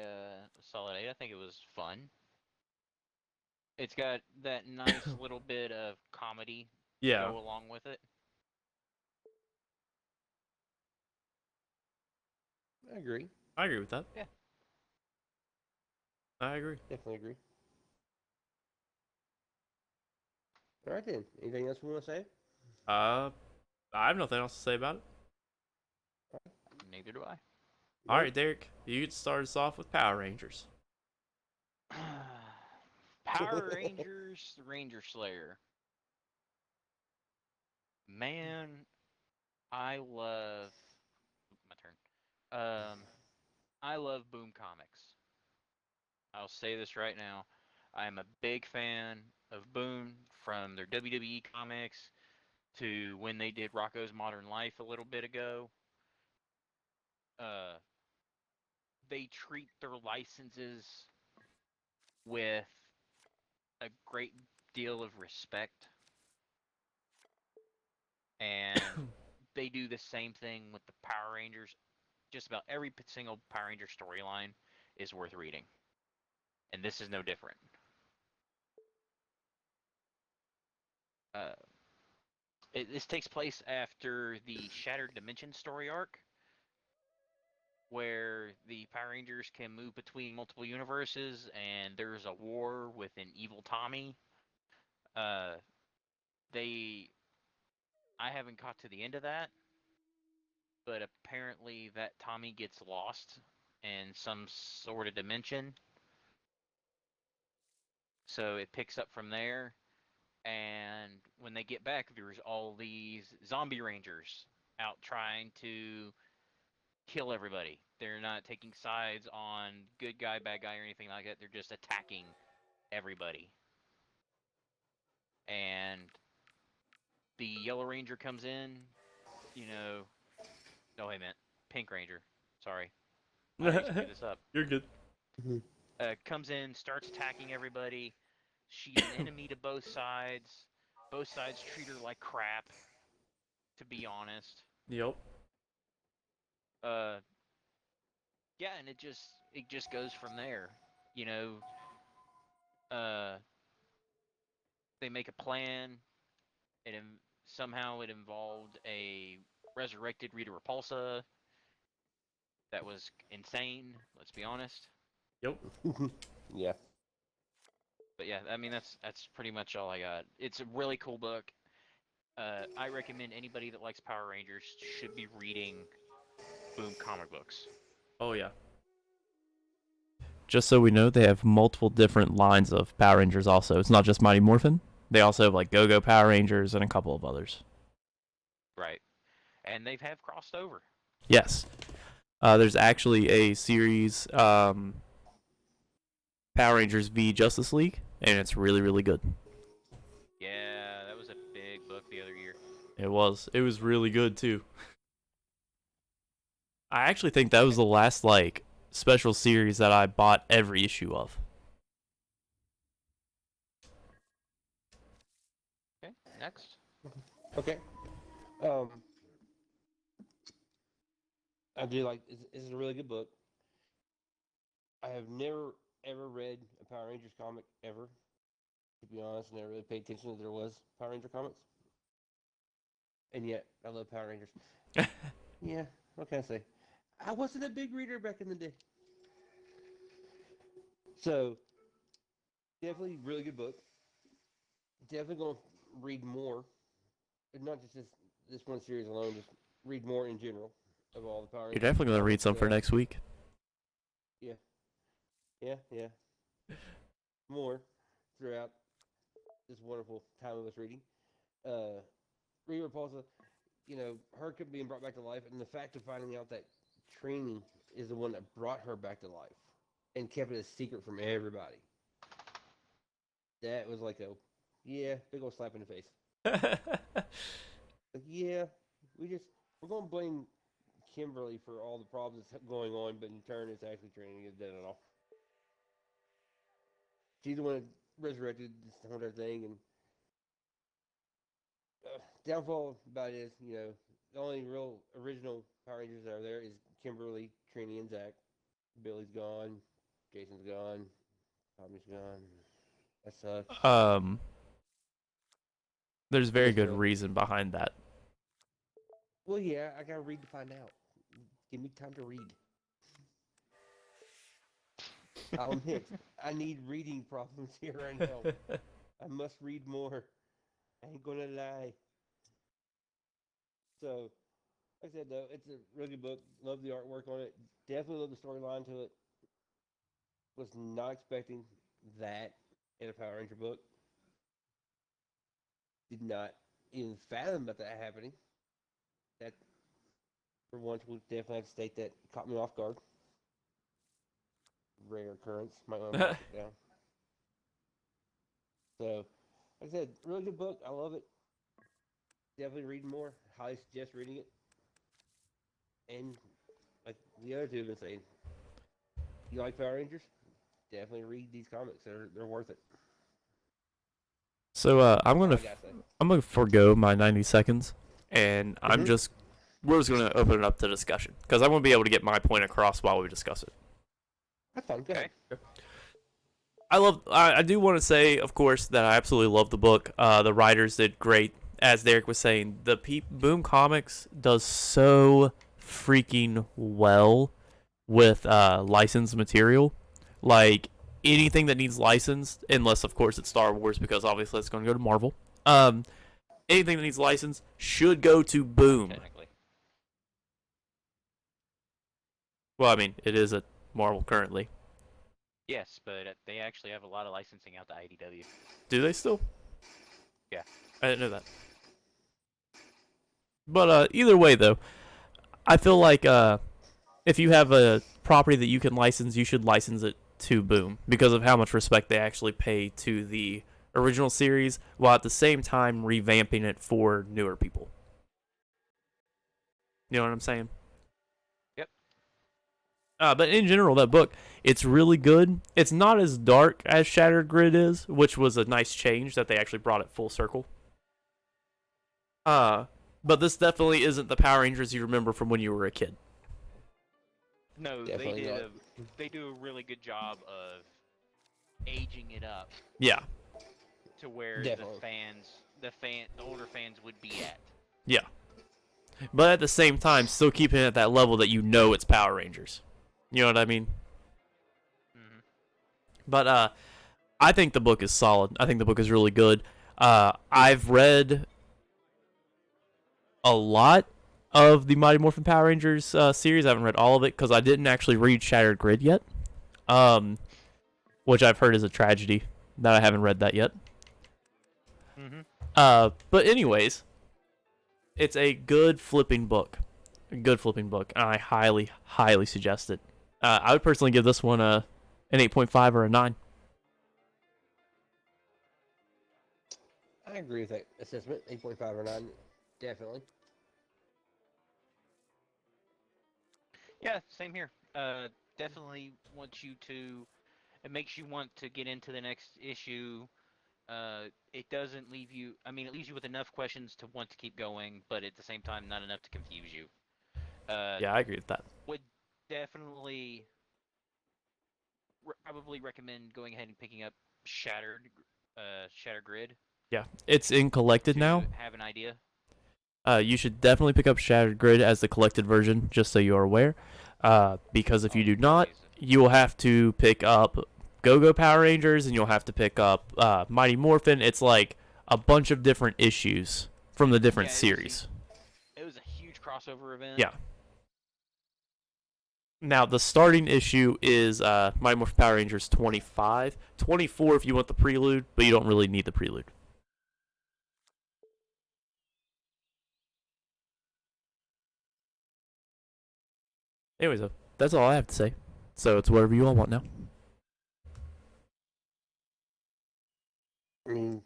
solid 8. I think it was fun. It's got that nice little bit of comedy to Yeah, go along with it. I agree. I agree with that. Yeah. I agree. Definitely agree. All right then. Anything else we want to say? I have nothing else to say about it. Neither do I. All right, Derek, you get start us off with Power Rangers. Power Rangers, the Ranger Slayer. Man, I love my turn. I love Boom Comics. I'll say this right now. I am a big fan of Boom from their WWE comics to when they did Rocco's Modern Life a little bit ago. Uh, they treat their licenses with a great deal of respect, and they do the same thing with the Power Rangers. Just about every single Power Ranger storyline is worth reading, and this is no different. Uh, this takes place after the Shattered Dimension story arc, where the Power Rangers can move between multiple universes, and there's a war with an evil Tommy. Uh, they, I haven't got to the end of that, but apparently that Tommy gets lost in some sort of dimension. So it picks up from there, and when they get back, there's all these zombie rangers out trying to kill everybody. They're not taking sides on good guy, bad guy, or anything like that. They're just attacking everybody. And the Yellow Ranger comes in, you know. No, I meant Pink Ranger. Sorry, I already screwed this up. You're good. Comes in, starts attacking everybody. She's an enemy to both sides. Both sides treat her like crap, to be honest. Yep. Yeah, and it just goes from there. You know, they make a plan. Somehow it involved a resurrected Rita Repulsa. That was insane. Let's be honest. Yep. Yeah. But yeah, I mean that's pretty much all I got. It's a really cool book. I recommend anybody that likes Power Rangers should be reading Boom comic books. Oh yeah. Just so we know, they have multiple different lines of Power Rangers also. It's not just Mighty Morphin. They also have like Go-Go Power Rangers and a couple of others. Right. And they have crossed over. Yes. There's actually a series, Power Rangers v Justice League, and it's really, really good. Yeah, that was a big book the other year. It was. It was really good too. I actually think that was the last like special series that I bought every issue of. Okay, next. Okay. I do like this is a really good book. I have never ever read a Power Rangers comic ever. To be honest, never really paid attention that there was Power Ranger comics. And yet, I love Power Rangers. Yeah, what can I say? I wasn't a big reader back in the day. So, definitely really good book. Definitely going to read more. And not just this one series alone, just read more in general of all the Power Rangers. You're definitely going to read some for next week. Yeah. More throughout this wonderful time of us reading. Rita Repulsa, her being brought back to life, and the fact of finding out that Trini is the one that brought her back to life and kept it a secret from everybody. That was like big old slap in the face. Like, yeah, we're going to blame Kimberly for all the problems that's going on, but in turn, it's actually Trini that did it all. She's the one that resurrected this whole thing, and downfall about it is, the only real original Power Rangers that are there is Kimberly, Trini, and Zach. Billy's gone, Jason's gone, Tommy's gone. That sucks. There's very Yes, good Bill. reason behind that. Well, yeah, I gotta read to find out. Give me time to read. I'll admit, I need reading problems here right now. I must read more. I ain't gonna lie. So, like I said, though, it's a really good book. Love the artwork on it. Definitely love the storyline to it. Was not expecting that in a Power Ranger book. Did not even fathom about that happening. That, for once, we definitely have to state that caught me off guard. Rare occurrence. Might want to mark it down. So, like I said, really good book. I love it. Definitely reading more. Highly suggest reading it. And like the other two have been saying, you like Power Rangers? Definitely read these comics. They're worth it. So I'm That's all gonna I gotta say. I'm gonna forego my 90 seconds, and we're Mhm. just gonna open it up to discussion because I want to be able to get my point across while we discuss it. That's fine. Go ahead. I do want to say, of course, that I absolutely love the book. The writers did great. As Derek was saying, Boom Comics does so freaking well with licensed material. Like, anything that needs licensed, unless, of course, it's Star Wars, because obviously it's going to go to Marvel. Anything that needs licensed should go to Boom. Technically. Well, I mean, it is at Marvel currently. Yes, but they actually have a lot of licensing out to IDW. Do they still? Yeah. I didn't know that. But either way, though, I feel like if you have a property that you can license, you should license it to Boom because of how much respect they actually pay to the original series while at the same time revamping it for newer people. You know what I'm saying? Yep. But in general, that book, it's really good. It's not as dark as Shattered Grid is, which was a nice change that they actually brought it full circle. But this definitely isn't the Power Rangers you remember from when you were a kid. No, Definitely not. they do a really good job of aging it up Yeah, to where Definitely. the older fans would be at. yeah. But at the same time, still keeping it at that level that you know it's Power Rangers. You know what I mean? Hmm. But I think the book is solid. I think the book is really good. I've read a lot of the Mighty Morphin Power Rangers series. I haven't read all of it because I didn't actually read Shattered Grid yet, which I've heard is a tragedy that I haven't read that yet. Hmm. But anyways, it's a good flipping book. A good flipping book. And I highly, highly suggest it. I would personally give this one an 8.5 or a 9. I agree with that assessment. 8.5 or 9, definitely. Yeah, same here. Definitely wants you to. It makes you want to get into the next issue. It doesn't leave you. I mean, it leaves you with enough questions to want to keep going, but at the same time, not enough to confuse you. Yeah, I agree with that. Would definitely probably recommend going ahead and picking up Shattered Grid Yeah, it's in collected to now. have an idea. You should definitely pick up Shattered Grid as the collected version, just so you're aware. Because if you do not, Please. you will have to pick up Go-Go Power Rangers, and you'll have to pick up Mighty Morphin. It's like a bunch of different issues from the different Yeah, series. It was a huge crossover event. Yeah. Now, the starting issue is Mighty Morphin Power Rangers 25. 24 if you want the prelude, but you don't really need the prelude. Anyways, that's all I have to say. So it's whatever you all want now. I mean,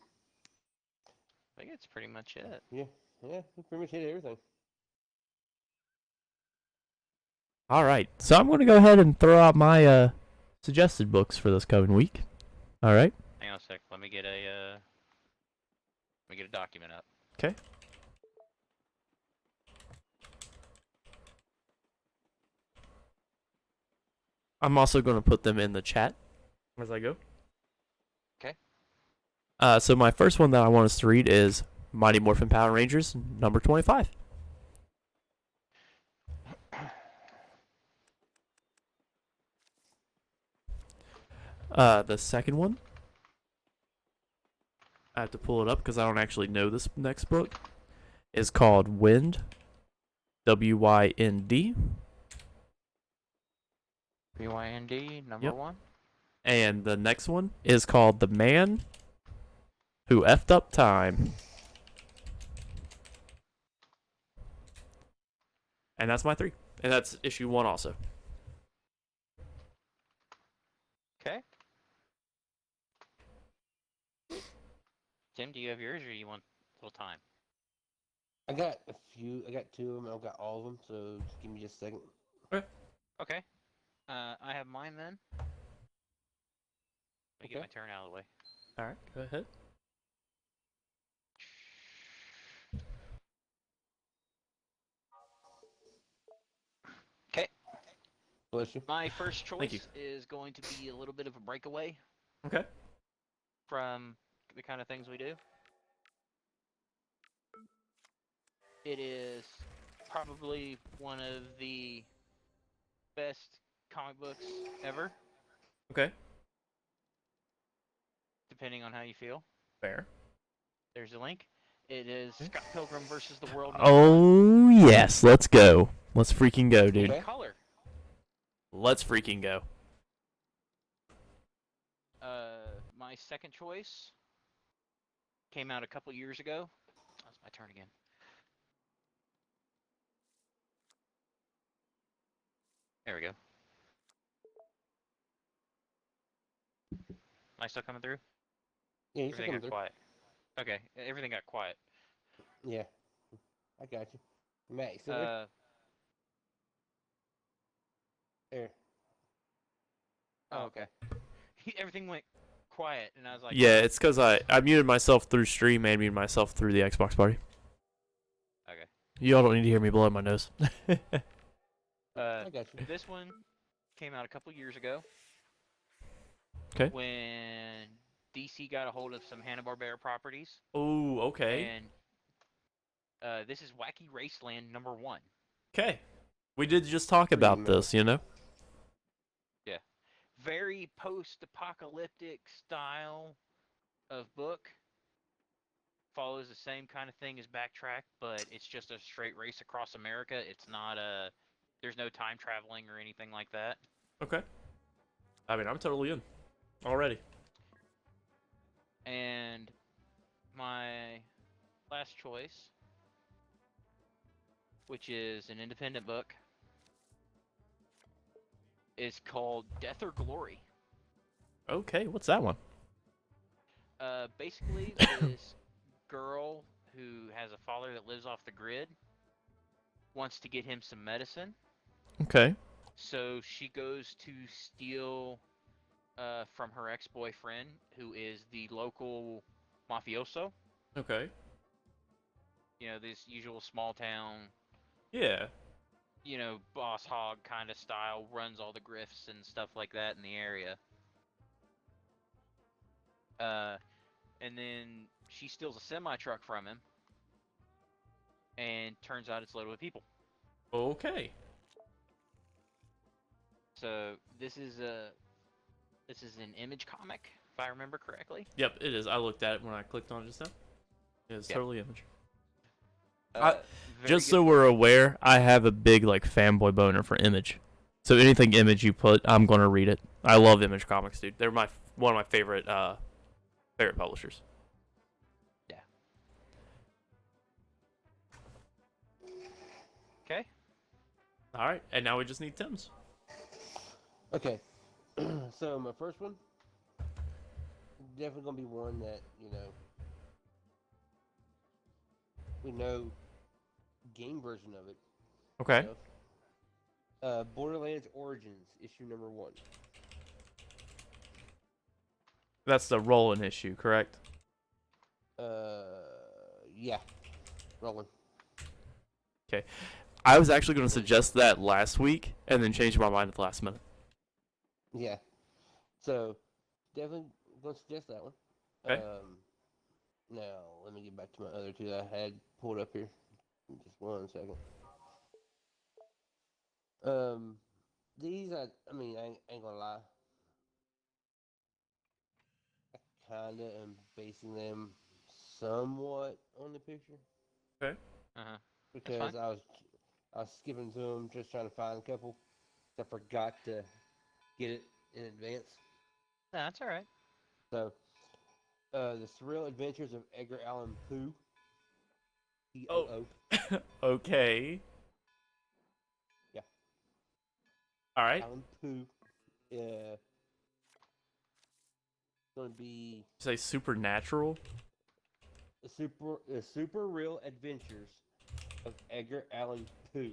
I think that's pretty much it. yeah, we pretty much hit everything. All right, so I'm going to go ahead and throw out my suggested books for this coming week. All right. Hang on a sec. Let me get a document up. Okay. I'm also going to put them in the chat as I go. Okay. So my first one that I want us to read is Mighty Morphin Power Rangers number 25. The second one, I have to pull it up because I don't actually know this next book, is called Wind, W-Y-N-D. BYND number Yep. 1. And the next one is called The Man Who Effed Up Time. And that's my 3. And that's issue 1 also. Okay. Tim, do you have yours, or you want a little time? I got a few. I got 2 of them. I've got all of them. So just give me just a second. Okay. I have mine then. Let me get Okay. my turn out of the way. All right, go ahead. Okay. Bless you. My first Thank you. choice is going to be a little bit of a breakaway Okay. from the kind of things we do. It is probably one of the best comic books ever, Okay. depending on how you feel. Fair. There's a link. It is Okay. Scott Pilgrim versus the World. Oh, yes. Let's go. Let's freaking go, dude. Okay. In color. Let's freaking go. My second choice came out a couple years ago. That's my turn again. There we go. Am I still coming through? Yeah, you still Everything coming got through. quiet. Okay, everything got quiet. Yeah, I got you. Matt, you still there? There. Oh, okay. Everything went quiet, and I was like, Yeah, it's because I muted myself through stream and muted myself through the Xbox party. okay. Y'all don't need to hear me blowing my nose. I got you. This one came out a couple years ago. 'Kay. When DC got a hold of some Hanna-Barbera properties, Oh, okay. and this is Wacky Raceland #1. Okay. We did just talk Pretty about metal. this, you know? Yeah, very post-apocalyptic style of book. Follows the same kind of thing as Backtrack, but it's just a straight race across America. It's not a. There's no time traveling or anything like that. Okay. I mean, I'm totally in already. And my last choice, which is an independent book, is called Death or Glory. Okay, what's that one? Basically, this girl who has a father that lives off the grid wants to get him some medicine. Okay. So she goes to steal from her ex-boyfriend, who is the local mafioso. Okay. You know, this usual small town, Yeah. you know, boss hog kind of style, runs all the grifts and stuff like that in the area. And then she steals a semi-truck from him, and turns out it's loaded with people. Okay. So this is an Image comic, if I remember correctly. Yep, it is. I looked at it when I clicked on it just now. It's Yeah. totally Image. Very Just good. so we're aware, I have a big like fanboy boner for Image. So anything Image you put, I'm gonna read it. I love Image comics, dude. They're one of my favorite publishers. Yeah. Okay. All right, and now we just need Tim's. Okay. So my first one, definitely gonna be one that we know game version of it. Okay. Borderlands Origins issue #1. That's the rolling issue, correct? Yeah, rolling. I was actually going to suggest that last week and then changed my mind at the last minute. Yeah. So definitely gonna suggest that one. Okay. Now let me get back to my other two that I had pulled up here. Just 1 second. These I mean I ain't gonna lie. I kinda am basing them somewhat on the picture Okay. Uh-huh. because I was skipping through them just trying to find a couple. I forgot to get it in advance. No, that's all right. So, the Surreal Adventures of Edgar Allan Poe. Oh. P-O-O. Okay. Yeah. All right. Allan Poe. Yeah. It's gonna be Say Supernatural. the super real adventures of Edgar Allan Poe.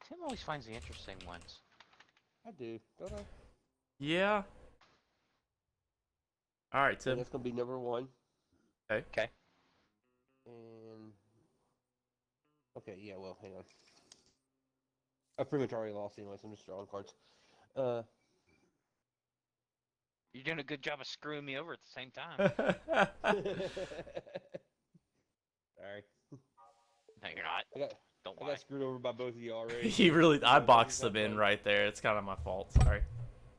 Tim always finds the interesting ones. I do, don't I? Yeah. All right, So Tim. that's gonna be #1. Okay. And okay, yeah. Well, hang on. I pretty much already lost anyway, so I'm just drawing cards. You're doing a good job of screwing me over at the same time. Sorry. No, you're not. Don't I lie. got screwed over by both of you already. He really. I Yeah, boxed that's them in fun. right there. It's kind of my fault. Sorry.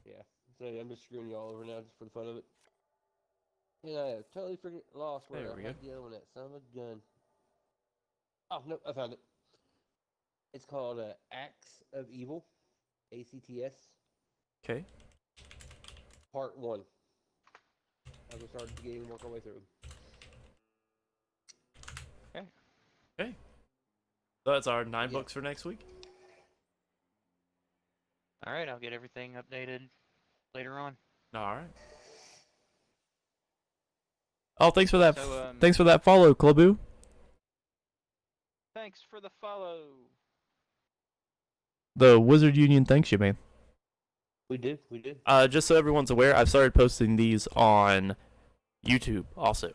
Yeah. So I'm just screwing you all over now just for the fun of it. And I totally lost where There I we had go. the other one at. Son of a gun. Oh, no, I found it. It's called Acts of Evil. ACTS. Okay. Part 1. I'm going to start the game and work our way through. So that's our 9 Yeah. books for next week. All right, I'll get everything updated later on. All right. Oh, thanks for that. So, Thanks for that follow, Cluboo. Thanks for the follow. The Wizard Union thanks you, man. We did. We did. Just so everyone's aware, I've started posting these on YouTube also.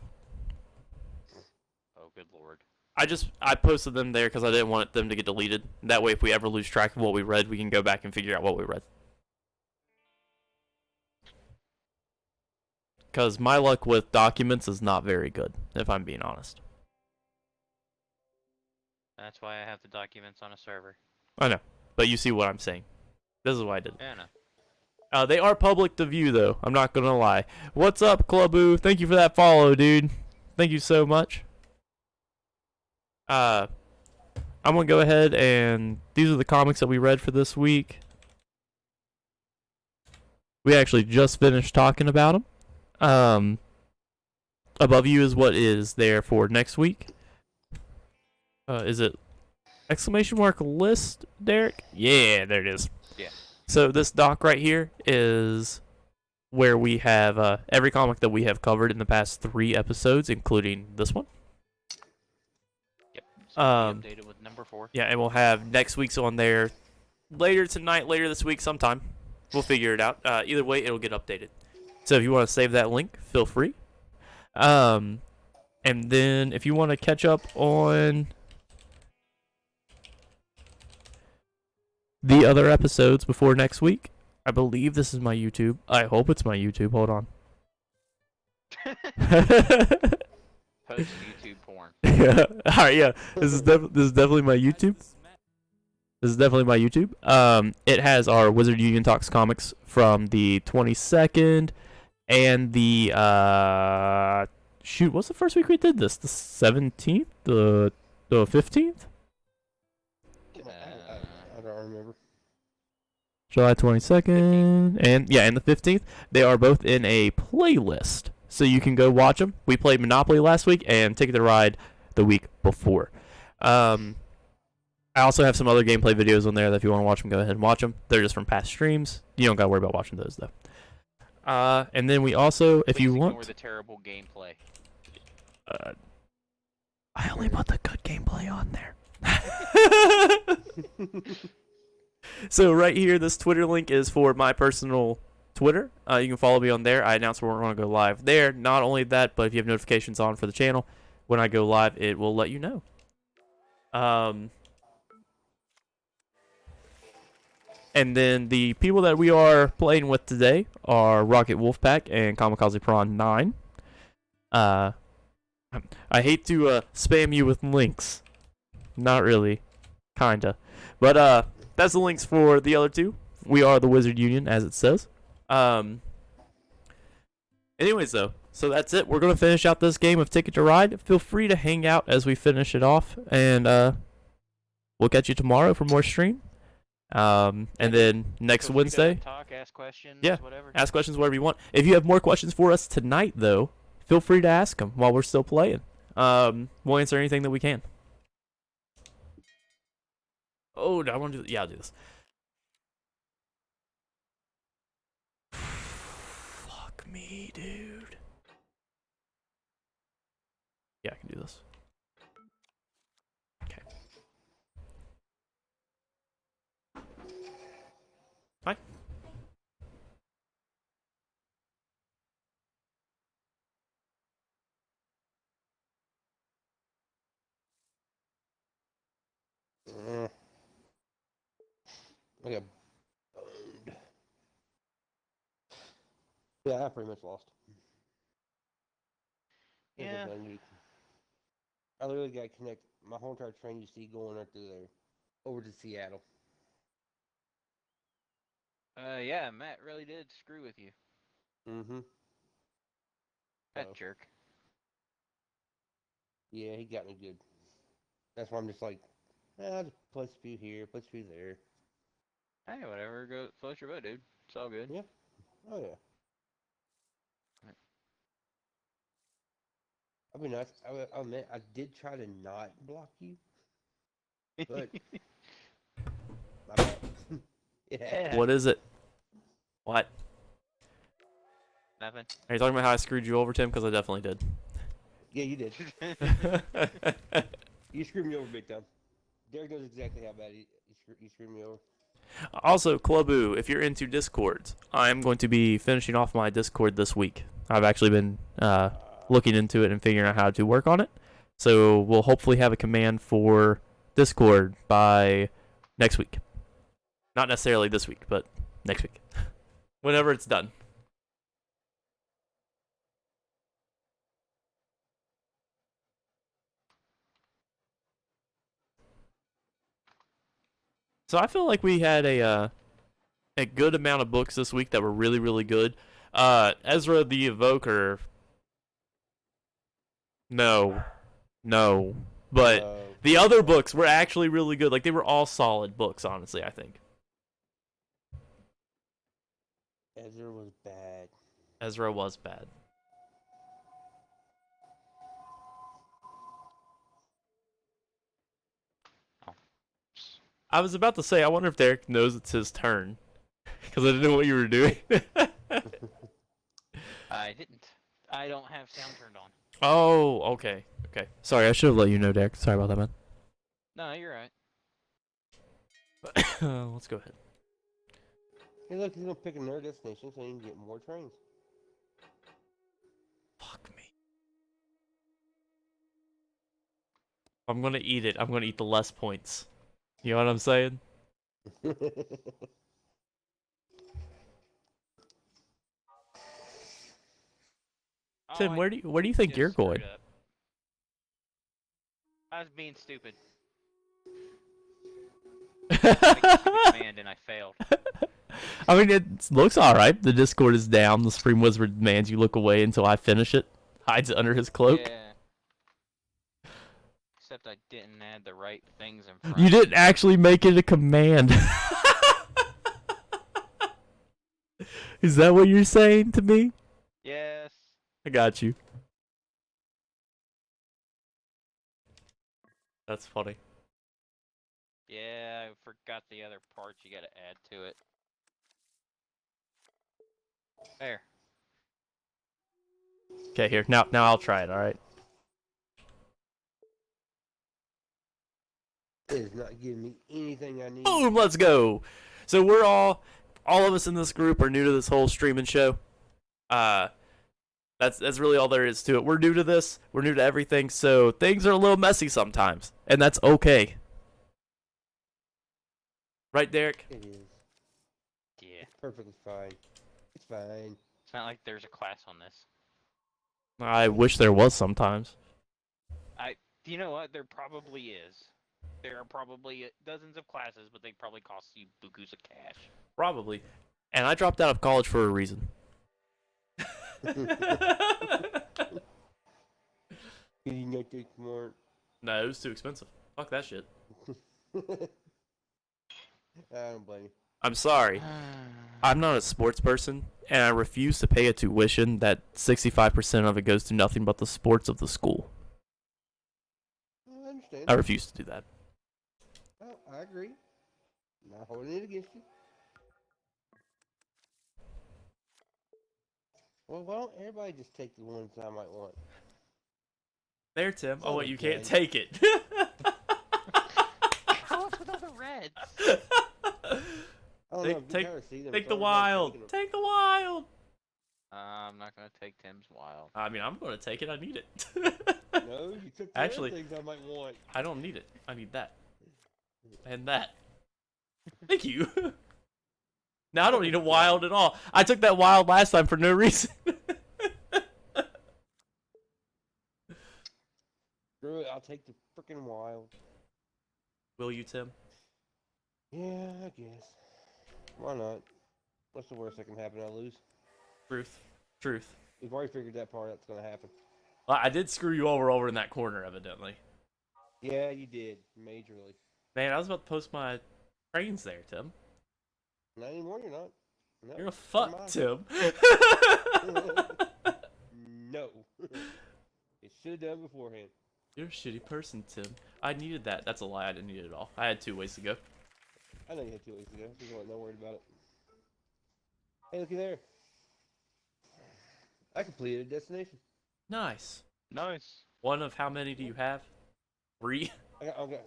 Oh, good lord. I posted them there because I didn't want them to get deleted. That way, if we ever lose track of what we read, we can go back and figure out what we read. Because my luck with documents is not very good, if I'm being honest. That's why I have the documents on a server. I know, but you see what I'm saying. This is why I did it. Yeah, I know. They are public to view, though. I'm not gonna lie. What's up, Cluboo? Thank you for that follow, dude. Thank you so much. I'm gonna go ahead and these are the comics that we read for this week. We actually just finished talking about them. Above you is what is there for next week. Is it exclamation mark list, Derek? Yeah, there it is. Yeah. So this doc right here is where we have every comic that we have covered in the past 3 episodes, including this one. Yep. So we'll be updated with number 4. Yeah, and we'll have next week's on there later tonight, later this week, sometime. We'll figure it out. Either way, it'll get updated. So if you want to save that link, feel free. And then if you want to catch up on the other episodes before next week, I believe this is my YouTube. I hope it's my YouTube. Hold on. Post YouTube porn. Yeah. All right. Yeah. This is definitely my YouTube. This is definitely my YouTube. It has our Wizard Union Talks comics from the 22nd and the shoot. What's the first week we did this? The 17th, the 15th. I don't remember. July 22nd, and the 15th. They are both in a playlist, so you can go watch them. We played Monopoly last week and Ticket to Ride the week before. I also have some other gameplay videos on there that if you want to watch them, go ahead and watch them. They're just from past streams. You don't got to worry about watching those, though. And then we also, if Please you ignore want... the terrible gameplay. I only put the good gameplay on there. So right here, this Twitter link is for my personal Twitter. You can follow me on there. I announce when we're going to go live there. Not only that, but if you have notifications on for the channel, when I go live, it will let you know. And then the people that we are playing with today are Rocket Wolfpack and Kamikaze Prawn 9. I hate to spam you with links. Not really. Kinda. But that's the links for the other two. We are the Wizard Union, as it says. Anyways, though. So that's it. We're going to finish out this game of Ticket to Ride. Feel free to hang out as we finish it off. And we'll catch you tomorrow for more stream. And then next Feel free to Wednesday, talk, ask questions, Yeah. whatever. ask questions whatever you want. If you have more questions for us tonight, though, feel free to ask them while we're still playing. We'll answer anything that we can. Oh, I want to do. Yeah, I'll do this. Fuck me, dude. Yeah, I can do this. Okay. Hi. I got boned. Yeah, I pretty much lost. Yeah. I literally got to connect my whole entire train you see going right through there over to Seattle. Yeah, Matt really did screw with you. Mm-hmm. That Oh. jerk. Yeah, he got me good. That's why I'm just like, I'll just place a few here, place a few there. Hey, whatever. Go float your boat, dude. It's all good. Yeah. Oh yeah. Right. I mean, I admit I did try to not block you, but my bad. Yeah. What is it? What? Nothing. Are you talking about how I screwed you over, Tim? Because I definitely did. Yeah, you did. You screwed me over big time. Derek knows exactly how bad you screwed me over. Also, Cluboo, if you're into Discords, I'm going to be finishing off my Discord this week. I've actually been looking into it and figuring out how to work on it. So we'll hopefully have a command for Discord by next week. Not necessarily this week, but next week. Whenever it's done. So I feel like we had a good amount of books this week that were really, really good. Ezra the Evoker. No. But the other books were actually really good. Like, they were all solid books, honestly, I think. Ezra was bad. Ezra was bad. I was about to say, I wonder if Derek knows it's his turn. Because I didn't know what you were doing. I didn't. I don't have sound turned on. Oh, okay. Okay. Sorry, I should have let you know, Derek. Sorry about that, man. No, you're right. Let's go ahead. Hey, look, he's gonna pick another destination so he can get more trains. Fuck me. I'm gonna eat it. I'm gonna eat the less points. You know what I'm saying? Tim, I where do you think just you're screwed going? up. I was being stupid. I made a stupid command and I failed. I mean, it looks alright. The Discord is down. The Supreme Wizard demands you look away until I finish it. Hides it under his cloak. Yeah. Except I didn't add the right things in front. You didn't actually make it a command. Is that what you're saying to me? Yes. I got you. That's funny. Yeah, I forgot the other parts you gotta add to it. There. Okay, here. Now I'll try it, alright? It is not giving me anything I need. Boom, let's go. So we're all of us in this group are new to this whole streaming show. That's really all there is to it. We're new to this. We're new to everything, so things are a little messy sometimes, and that's okay. Right, Derek? It is. Yeah. It's perfectly fine. It's fine. It's not like there's a class on this. I wish there was sometimes. You know what? There probably is. There are probably dozens of classes, but they probably cost you bukus of cash. Probably. And I dropped out of college for a reason. You know, take more. No, it was too expensive. Fuck that shit. I don't blame you. I'm sorry. I'm not a sports person, and I refuse to pay a tuition that 65% of it goes to nothing but the sports of the school. I understand. I refuse to do that. Oh, I agree. Not holding it against you. Well, why don't everybody just take the ones I might want? There, Tim. Oh, wait, you Okay. can't take it. How else with all the reds? I don't know, if you kinda see them, Take so the I'm not wild. taking them. Take the wild. I'm not gonna take Tim's wild. I mean, I'm going to take it. I need it. No, you took the Actually- other things I might want. I don't need it. I need that. And that. Thank you. Now I don't need a wild at all. I took that wild last time for no reason. Screw it, I'll take the freaking wild. Will you, Tim? Yeah, I guess. Why not? What's the worst that can happen? I lose. Truth. We've already figured that part that's gonna happen. Well, I did screw you over in that corner, evidently. Yeah, you did. Majorly. Man, I was about to post my trains there, Tim. Not anymore, you're not. No. You're a fuck, mind. Tim. No. It should have done beforehand. You're a shitty person, Tim. I needed that. That's a lie. I didn't need it at all. I had 2 ways to go. I know you had 2 weeks ago. You weren't no worried about it. Hey, looky there. I completed a destination. Nice. Nice. One of how many do you have? 3? Okay.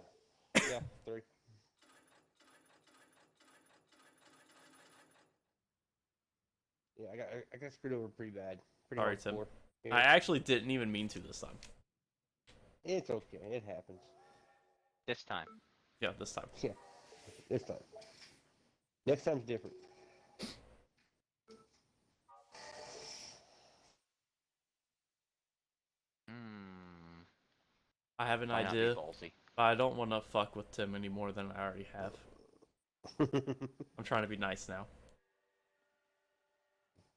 Yeah, 3. Yeah, I got screwed over pretty bad. Pretty Sorry, Tim. hardcore. I Yeah. actually didn't even mean to this time. It's okay. It happens. This time. Yeah, this time. Yeah. This time. Next time's different. Hmm. I have an Might not be idea, ballsy. but I don't want to fuck with Tim any more than I already have. I'm trying to be nice now.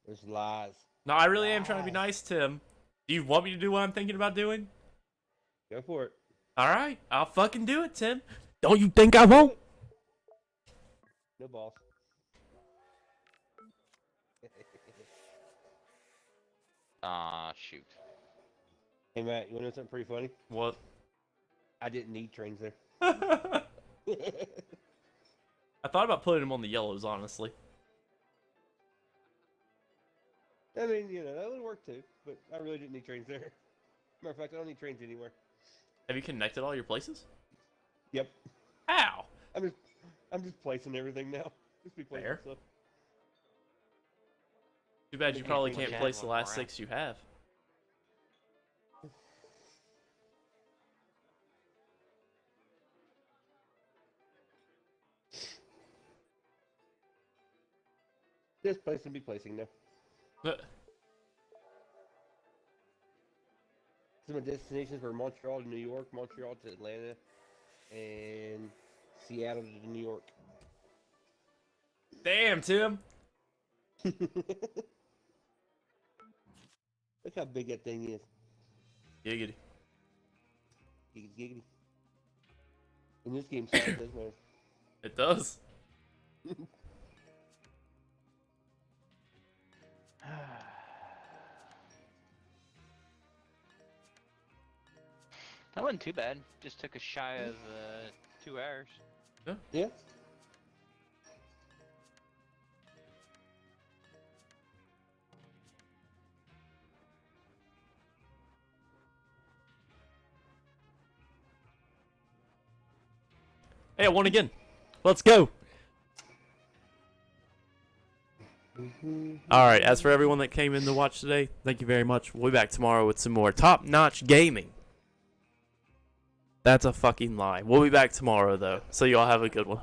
There's lies. No, I really am trying to be nice, Tim. Do you want me to do what I'm thinking about doing? Go for it. Alright, I'll fucking do it, Tim. Don't you think I won't? No balls. Ah, shoot. Hey Matt, you wanna know something pretty funny? What? I didn't need trains there. I thought about putting him on the yellows, honestly. I mean, you know, that would work too, but I really didn't need trains there. Matter of fact, I don't need trains anywhere. Have you connected all your places? Yep. How? I'm just placing everything now. Just be placing Fair. stuff. Too bad you Yeah, probably pretty can't much place add the one last more 6 you have. Just placing, be placing now. But Some of my destinations were Montreal to New York, Montreal to Atlanta, and Seattle to New York. damn, Tim. Look how big that thing is. Giggity. Giggity, giggity. In this game, size does matter. It does. That wasn't too bad. Just took us shy of 2 hours. Yeah. Hey, I won again. Let's go. All right. As for everyone that came in to watch today, thank you very much. We'll be back tomorrow with some more top-notch gaming. That's a fucking lie. We'll be back tomorrow, though. So y'all have a good one.